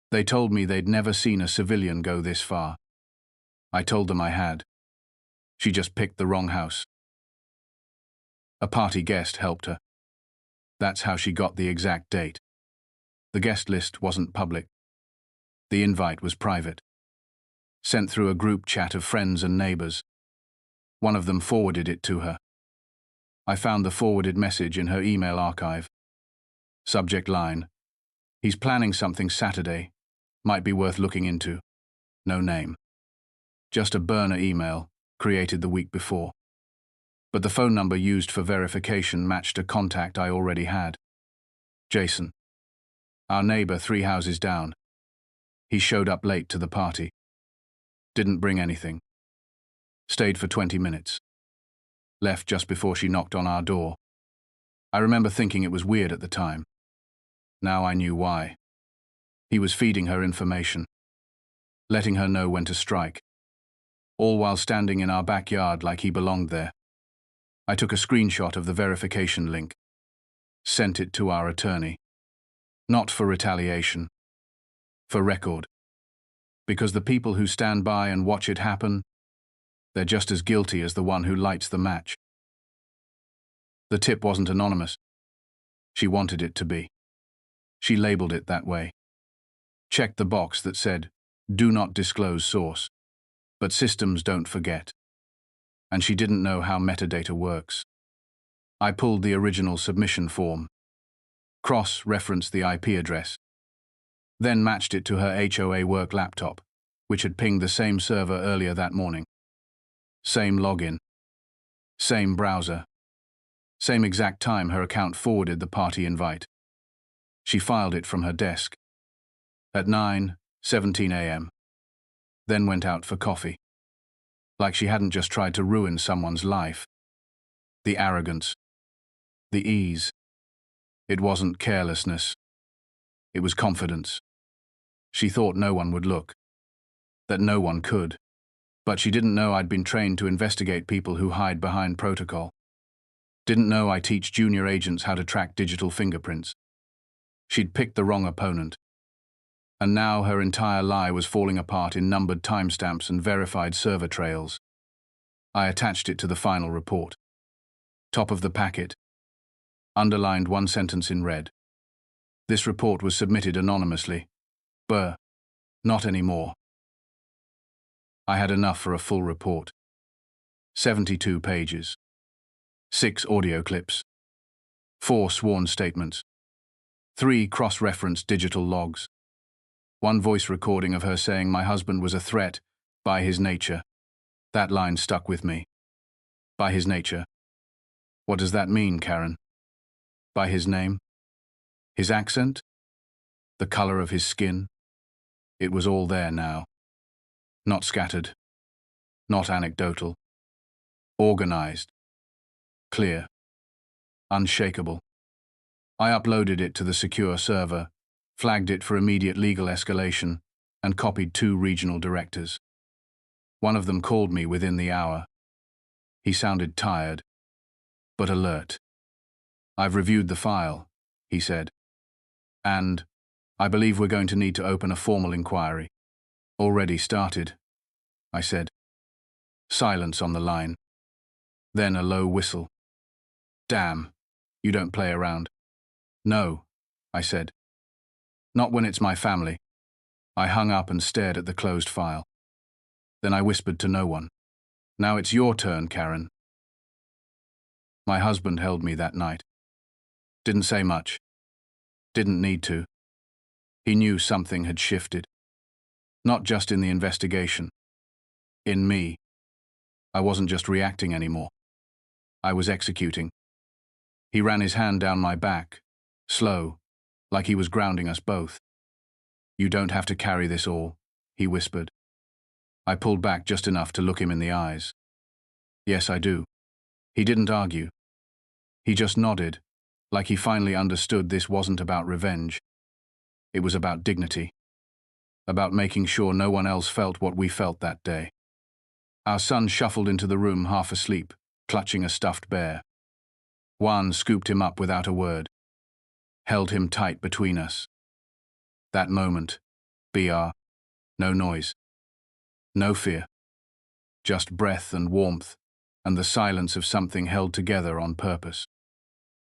They told me they'd never seen a civilian go this far. I told them I had. She just picked the wrong house. A party guest helped her. That's how she got the exact date. The guest list wasn't public. The invite was private. Sent through a group chat of friends and neighbors. One of them forwarded it to her. I found the forwarded message in her email archive. Subject line: he's planning something Saturday. Might be worth looking into. No name. Just a burner email, created the week before. But the phone number used for verification matched a contact I already had. Jason. Our neighbor 3 houses down. He showed up late to the party. Didn't bring anything. Stayed for 20 minutes. Left just before she knocked on our door. I remember thinking it was weird at the time. Now I knew why. He was feeding her information, letting her know when to strike, all while standing in our backyard like he belonged there. I took a screenshot of the verification link, sent it to our attorney. Not for retaliation, for record. Because the people who stand by and watch it happen, they're just as guilty as the one who lights the match. The tip wasn't anonymous. She wanted it to be. She labeled it that way. Checked the box that said, "Do not disclose source." But systems don't forget. And she didn't know how metadata works. I pulled the original submission form, cross-referenced the IP address, then matched it to her HOA work laptop, which had pinged the same server earlier that morning. Same login, same browser, same exact time her account forwarded the party invite. She filed it from her desk at 9:17 a.m., then went out for coffee. Like she hadn't just tried to ruin someone's life. The arrogance, the ease. It wasn't carelessness. It was confidence. She thought no one would look, that no one could. But she didn't know I'd been trained to investigate people who hide behind protocol. Didn't know I teach junior agents how to track digital fingerprints. She'd picked the wrong opponent. And now her entire lie was falling apart in numbered timestamps and verified server trails. I attached it to the final report. Top of the packet. Underlined one sentence in red. This report was submitted anonymously. Not anymore. I had enough for a full report. 72 pages. 6 audio clips. 4 sworn statements. 3 cross-referenced digital logs. 1 voice recording of her saying my husband was a threat By his nature. That line stuck with me. By his nature. What does that mean, Karen? By his name? His accent? The color of his skin? It was all there now. Not scattered. Not anecdotal. Organized. Clear. Unshakable. I uploaded it to the secure server, flagged it for immediate legal escalation, and copied 2 regional directors. One of them called me within the hour. He sounded tired, but alert. "I've reviewed the file," he said. "And I believe we're going to need to open a formal inquiry." "Already started," I said. Silence on the line. Then a low whistle. "Damn, you don't play around." "No," I said. "Not when it's my family." I hung up and stared at the closed file. Then I whispered to no one. "Now it's your turn, Karen." My husband held me that night. Didn't say much. Didn't need to. He knew something had shifted. Not just in the investigation. In me. I wasn't just reacting anymore. I was executing. He ran his hand down my back, slow, like he was grounding us both. "You don't have to carry this all," he whispered. I pulled back just enough to look him in the eyes. "Yes, I do." He didn't argue. He just nodded, like he finally understood this wasn't about revenge. It was about dignity. About making sure no one else felt what we felt that day. Our son shuffled into the room half asleep, clutching a stuffed bear. Juan scooped him up without a word. Held him tight between us. That moment, BR, no noise. No fear. Just breath and warmth, and the silence of something held together on purpose.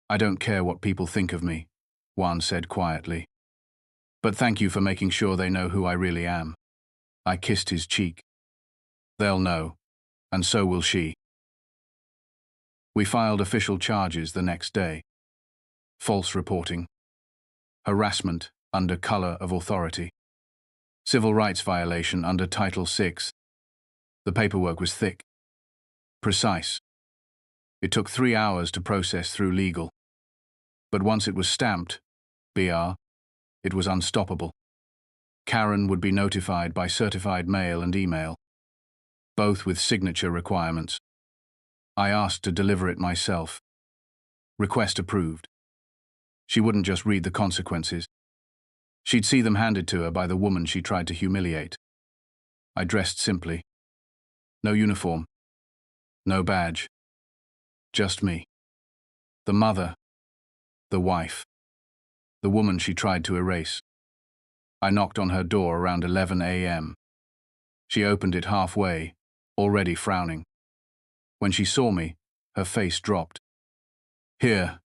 "I don't care what people think of me," Juan said quietly. "But thank you for making sure they know who I really am." I kissed his cheek. "They'll know, and so will she." We filed official charges the next day. False reporting. Harassment under color of authority. Civil rights violation under Title VI. The paperwork was thick. Precise. It took 3 hours to process through legal. But once it was stamped, BR, it was unstoppable. Karen would be notified by certified mail and email, both with signature requirements. I asked to deliver it myself. Request approved. She wouldn't just read the consequences. She'd see them handed to her by the woman she tried to humiliate. I dressed simply. No uniform. No badge. Just me. The mother. The wife. The woman she tried to erase. I knocked on her door around 11 a.m. She opened it halfway, already frowning. When she saw me, her face dropped. "Here,"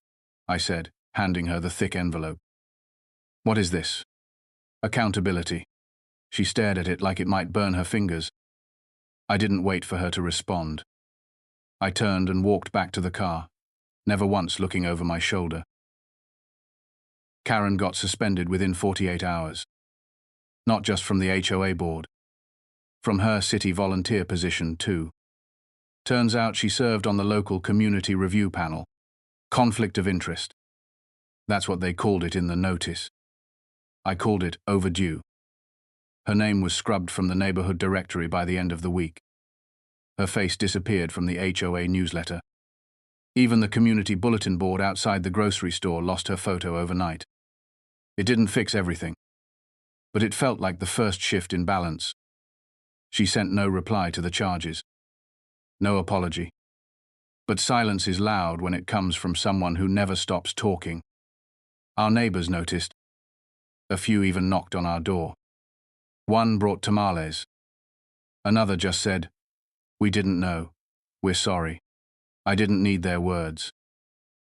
I said, handing her the thick envelope. "What is this?" "Accountability." She stared at it like it might burn her fingers. I didn't wait for her to respond. I turned and walked back to the car, never once looking over my shoulder. Karen got suspended within 48 hours. Not just from the HOA board. From her city volunteer position, too. Turns out she served on the local community review panel. Conflict of interest. That's what they called it in the notice. I called it overdue. Her name was scrubbed from the neighborhood directory by the end of the week. Her face disappeared from the HOA newsletter. Even the community bulletin board outside the grocery store lost her photo overnight. It didn't fix everything, but it felt like the first shift in balance. She sent no reply to the charges. No apology. But silence is loud when it comes from someone who never stops talking. Our neighbors noticed. A few even knocked on our door. One brought tamales. Another just said, "We didn't know. We're sorry." I didn't need their words,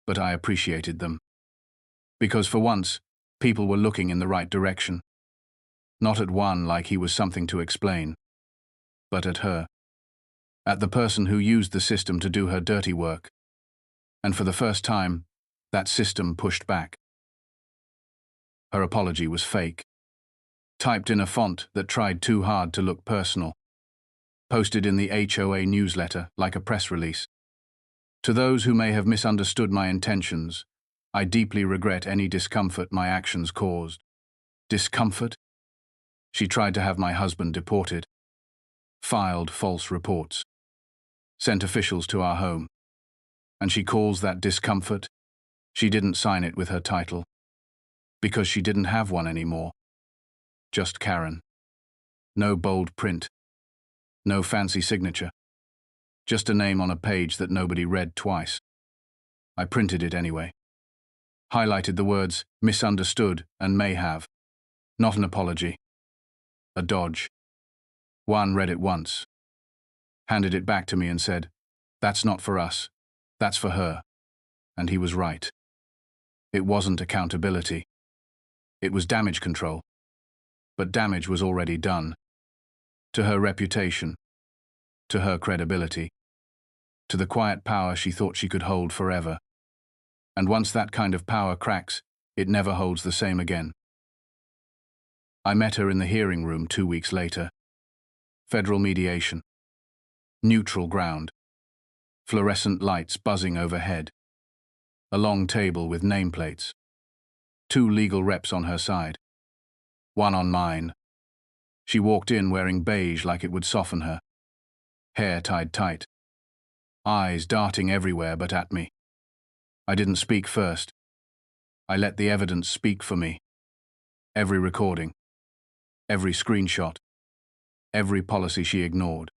but I appreciated them. Because for once, people were looking in the right direction. Not at one like he was something to explain, but at her. At the person who used the system to do her dirty work. And for the first time, that system pushed back. Her apology was fake. Typed in a font that tried too hard to look personal. posted in the HOA newsletter like a press release. To those who may have misunderstood my intentions, I deeply regret any discomfort my actions caused. Discomfort? She tried to have my husband deported, filed false reports, sent officials to our home. And she calls that discomfort? She didn't sign it with her title, because she didn't have one anymore. Just Karen. No bold print. No fancy signature. Just a name on a page that nobody read twice. I printed it anyway. Highlighted the words misunderstood and may have. Not an apology. A dodge. Juan read it once, handed it back to me and said, "That's not for us. That's for her." And he was right. It wasn't accountability. It was damage control. But damage was already done. To her reputation, to her credibility, to the quiet power she thought she could hold forever. And once that kind of power cracks, it never holds the same again. I met her in the hearing room 2 weeks later. Federal mediation. Neutral ground. Fluorescent lights buzzing overhead. A long table with nameplates. 2 legal reps on her side. 1 on mine. She walked in wearing beige like it would soften her. Hair tied tight. Eyes darting everywhere but at me. I didn't speak first. I let the evidence speak for me. Every recording. Every screenshot. Every policy she ignored.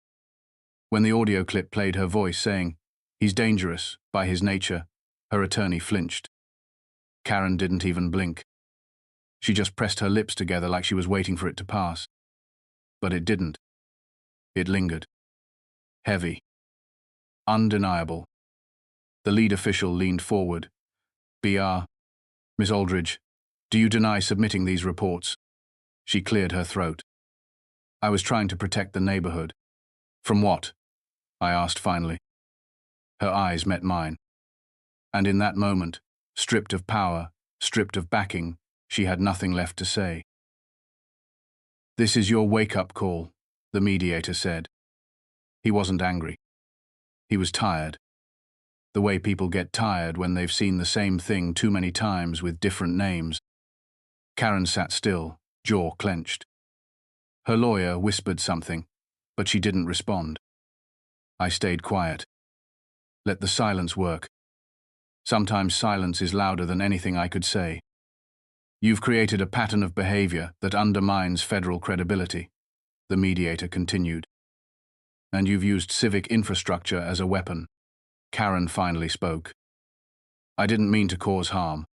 When the audio clip played her voice saying, "He's dangerous, by his nature," her attorney flinched. Karen didn't even blink. She just pressed her lips together like she was waiting for it to pass. But it didn't. It lingered. Heavy. Undeniable. The lead official leaned forward. "Br. Miss Aldridge, do you deny submitting these reports?" She cleared her throat. "I was trying to protect the neighborhood." "From what?" I asked finally. Her eyes met mine. And in that moment, stripped of power, stripped of backing, she had nothing left to say. "This is your wake-up call," the mediator said. He wasn't angry. He was tired. The way people get tired when they've seen the same thing too many times with different names. Karen sat still, jaw clenched. Her lawyer whispered something, but she didn't respond. I stayed quiet. Let the silence work. Sometimes silence is louder than anything I could say. "You've created a pattern of behavior that undermines federal credibility," the mediator continued. "And you've used civic infrastructure as a weapon." Karen finally spoke. "I didn't mean to cause harm.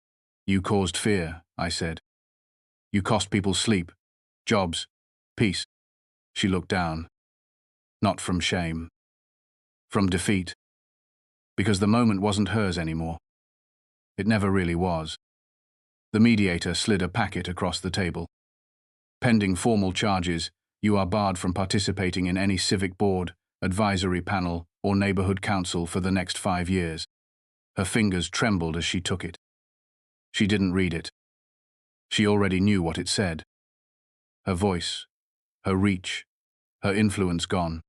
You caused fear," I said. "You cost people sleep, jobs, peace." She looked down. Not from shame. From defeat. Because the moment wasn't hers anymore. It never really was. The mediator slid a packet across the table. "Pending formal charges, you are barred from participating in any civic board, advisory panel, or neighborhood council for the next 5 years. Her fingers trembled as she took it. She didn't read it. She already knew what it said. Her voice, her reach, her influence gone.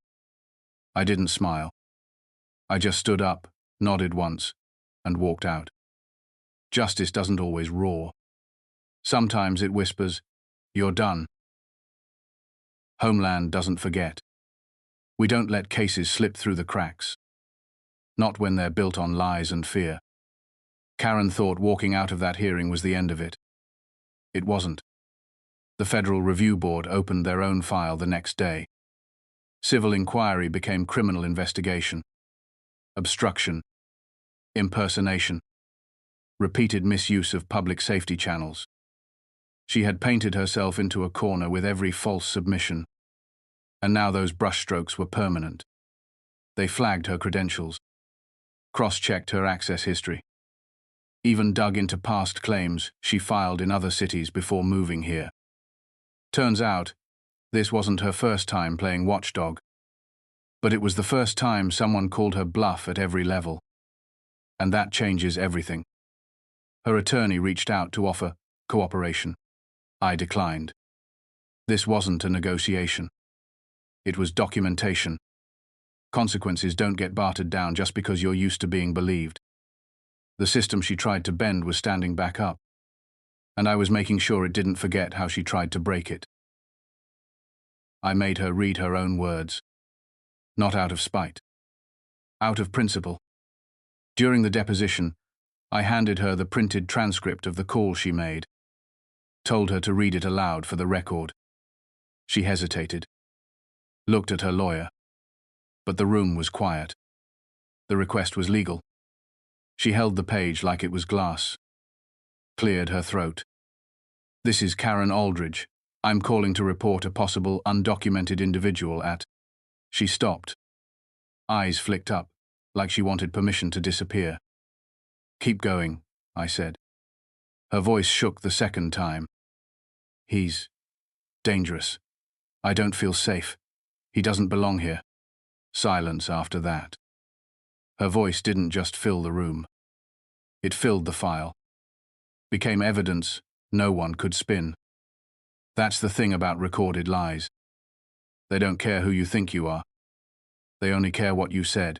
I didn't smile. I just stood up, nodded once, and walked out. Justice doesn't always roar. Sometimes it whispers, "You're done." Homeland doesn't forget. We don't let cases slip through the cracks. Not when they're built on lies and fear. Karen thought walking out of that hearing was the end of it. It wasn't. The Federal Review Board opened their own file the next day. Civil inquiry became criminal investigation. Obstruction. Impersonation. Repeated misuse of public safety channels. She had painted herself into a corner with every false submission. And now those brushstrokes were permanent. They flagged her credentials, cross-checked her access history, even dug into past claims she filed in other cities before moving here. Turns out, this wasn't her first time playing watchdog, but it was the first time someone called her bluff at every level. And that changes everything. Her attorney reached out to offer cooperation. I declined. This wasn't a negotiation. It was documentation. Consequences don't get bartered down just because you're used to being believed. The system she tried to bend was standing back up, and I was making sure it didn't forget how she tried to break it. I made her read her own words, not out of spite, out of principle. During the deposition, I handed her the printed transcript of the call she made, told her to read it aloud for the record. She hesitated, looked at her lawyer, but the room was quiet. The request was legal. She held the page like it was glass, cleared her throat. "This is Karen Aldridge. I'm calling to report a possible undocumented individual at..." She stopped. Eyes flicked up, like she wanted permission to disappear. "Keep going," I said. Her voice shook the second time. "He's dangerous. I don't feel safe. He doesn't belong here." Silence after that. Her voice didn't just fill the room. It filled the file. Became evidence no one could spin. That's the thing about recorded lies. They don't care who you think you are. They only care what you said.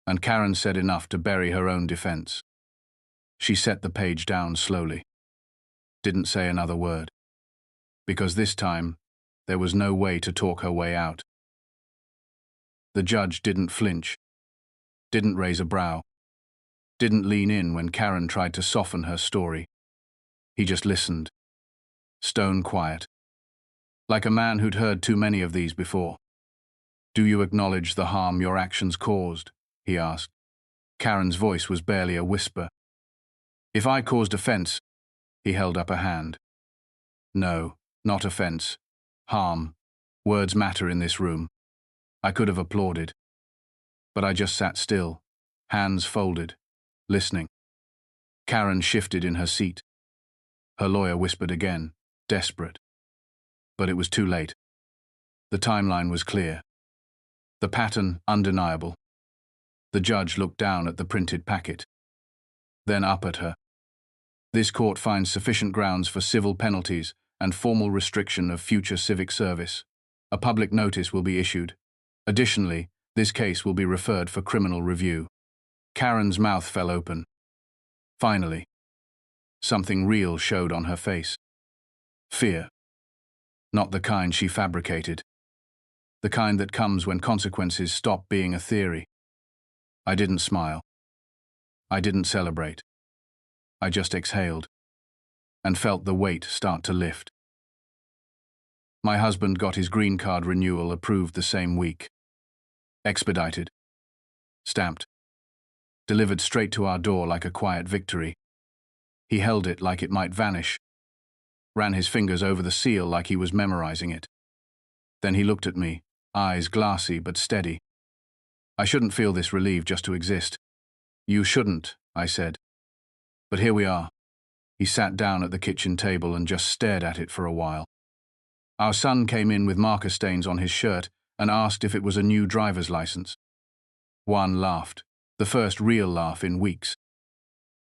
And Karen said enough to bury her own defense. She set the page down slowly. Didn't say another word. Because this time, there was no way to talk her way out. The judge didn't flinch. Didn't raise a brow. Didn't lean in when Karen tried to soften her story. He just listened. Stone quiet. Like a man who'd heard too many of these before. "Do you acknowledge the harm your actions caused?" he asked. Karen's voice was barely a whisper. "If I caused offense..." He held up a hand. "No, not offense. Harm. Words matter in this room." I could have applauded. But I just sat still, hands folded, listening. Karen shifted in her seat. Her lawyer whispered again, desperate. But it was too late. The timeline was clear. The pattern undeniable. The judge looked down at the printed packet, then up at her. "This court finds sufficient grounds for civil penalties and formal restriction of future civic service. A public notice will be issued. Additionally, this case will be referred for criminal review." Karen's mouth fell open. Finally, something real showed on her face. Fear. Not the kind she fabricated. The kind that comes when consequences stop being a theory. I didn't smile. I didn't celebrate. I just exhaled and felt the weight start to lift. My husband got his green card renewal approved the same week. Expedited. Stamped. Delivered straight to our door like a quiet victory. He held it like it might vanish. Ran his fingers over the seal like he was memorizing it. Then he looked at me, eyes glassy but steady. "I shouldn't feel this relieved just to exist." "You shouldn't," I said. "But here we are." He sat down at the kitchen table and just stared at it for a while. Our son came in with marker stains on his shirt and asked if it was a new driver's license. Juan laughed, the first real laugh in weeks.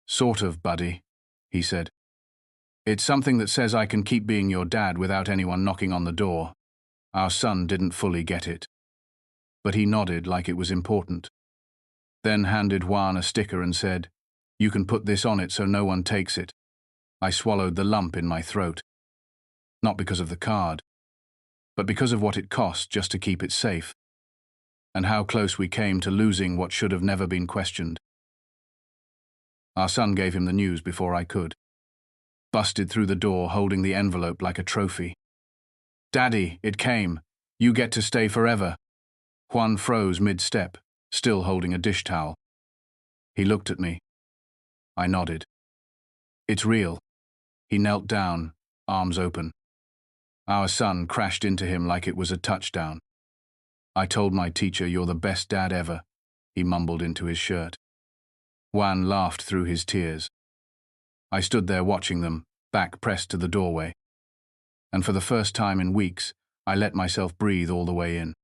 "Sort of, buddy," he said. "It's something that says I can keep being your dad without anyone knocking on the door." Our son didn't fully get it, but he nodded like it was important. Then handed Juan a sticker and said, "You can put this on it so no one takes it." I swallowed the lump in my throat. Not because of the card, but because of what it cost just to keep it safe, and how close we came to losing what should have never been questioned. Our son gave him the news before I could. Busted through the door holding the envelope like a trophy. "Daddy, it came. You get to stay forever." Juan froze mid-step, still holding a dish towel. He looked at me. I nodded. "It's real." He knelt down, arms open. Our son crashed into him like it was a touchdown. "I told my teacher you're the best dad ever," he mumbled into his shirt. Juan laughed through his tears. I stood there watching them, back pressed to the doorway. And for the first time in weeks, I let myself breathe all the way in.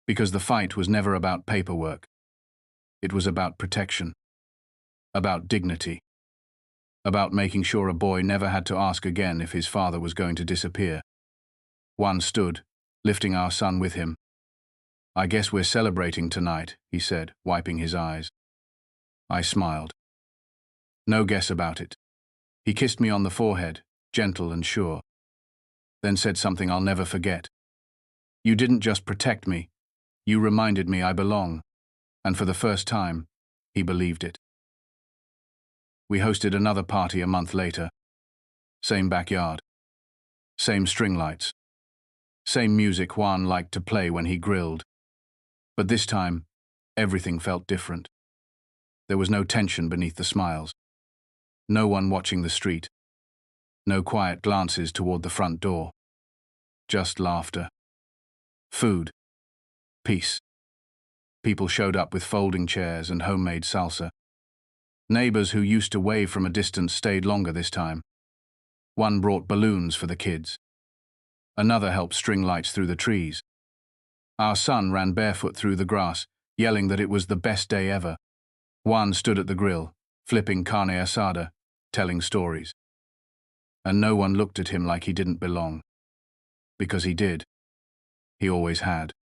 Because the fight was never about paperwork. It was about protection. About dignity. About making sure a boy never had to ask again if his father was going to disappear. Juan stood, lifting our son with him. "I guess we're celebrating tonight," he said, wiping his eyes. I smiled. No guess about it. He kissed me on the forehead, gentle and sure, then said something I'll never forget. "You didn't just protect me, you reminded me I belong." And for the first time, he believed it. We hosted another party a month later. Same backyard. Same string lights. Same music Juan liked to play when he grilled. But this time, everything felt different. There was no tension beneath the smiles. No one watching the street. No quiet glances toward the front door. Just laughter. Food. Peace. People showed up with folding chairs and homemade salsa. Neighbors who used to wave from a distance stayed longer this time. One brought balloons for the kids. Another helped string lights through the trees. Our son ran barefoot through the grass, yelling that it was the best day ever. Juan stood at the grill, flipping carne asada, telling stories. And no one looked at him like he didn't belong. Because he did. He always had.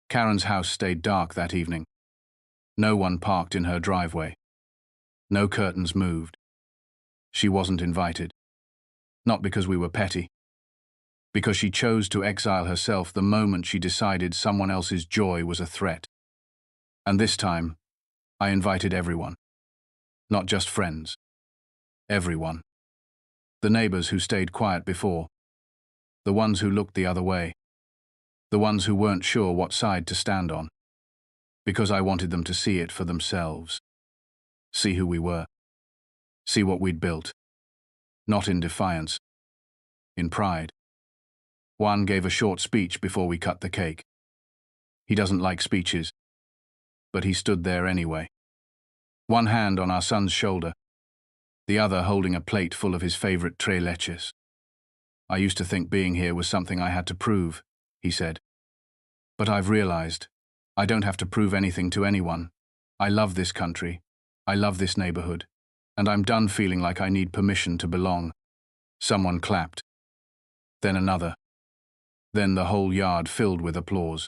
Karen's house stayed dark that evening. No one parked in her driveway. No curtains moved. She wasn't invited. Not because we were petty. Because she chose to exile herself the moment she decided someone else's joy was a threat. And this time, I invited everyone. Not just friends. Everyone. The neighbors who stayed quiet before. The ones who looked the other way. The ones who weren't sure what side to stand on. Because I wanted them to see it for themselves. See who we were. See what we'd built. Not in defiance. In pride. Juan gave a short speech before we cut the cake. He doesn't like speeches. But he stood there anyway. One hand on our son's shoulder, the other holding a plate full of his favorite tres leches. "I used to think being here was something I had to prove," he said. "But I've realized I don't have to prove anything to anyone. I love this country. I love this neighborhood. And I'm done feeling like I need permission to belong." Someone clapped. Then another. Then the whole yard filled with applause.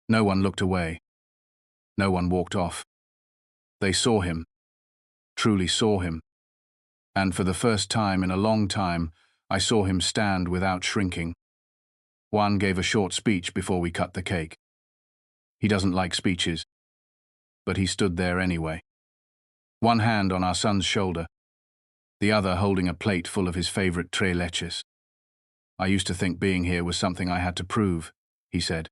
No one looked away. No one walked off. They saw him. Truly saw him. And for the first time in a long time, I saw him stand without shrinking. Juan gave a short speech before we cut the cake. He doesn't like speeches. But he stood there anyway. One hand on our son's shoulder, the other holding a plate full of his favorite tres leches. "I used to think being here was something I had to prove," he said.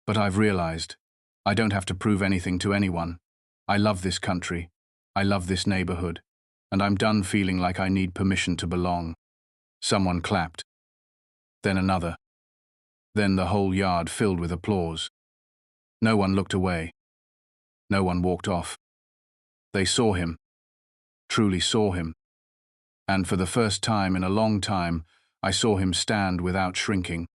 "But I've realized I don't have to prove anything to anyone. I love this country. I love this neighborhood. And I'm done feeling like I need permission to belong." Someone clapped. Then another. Then the whole yard filled with applause. No one looked away. No one walked off. They saw him. Truly saw him. And for the first time in a long time, I saw him stand without shrinking.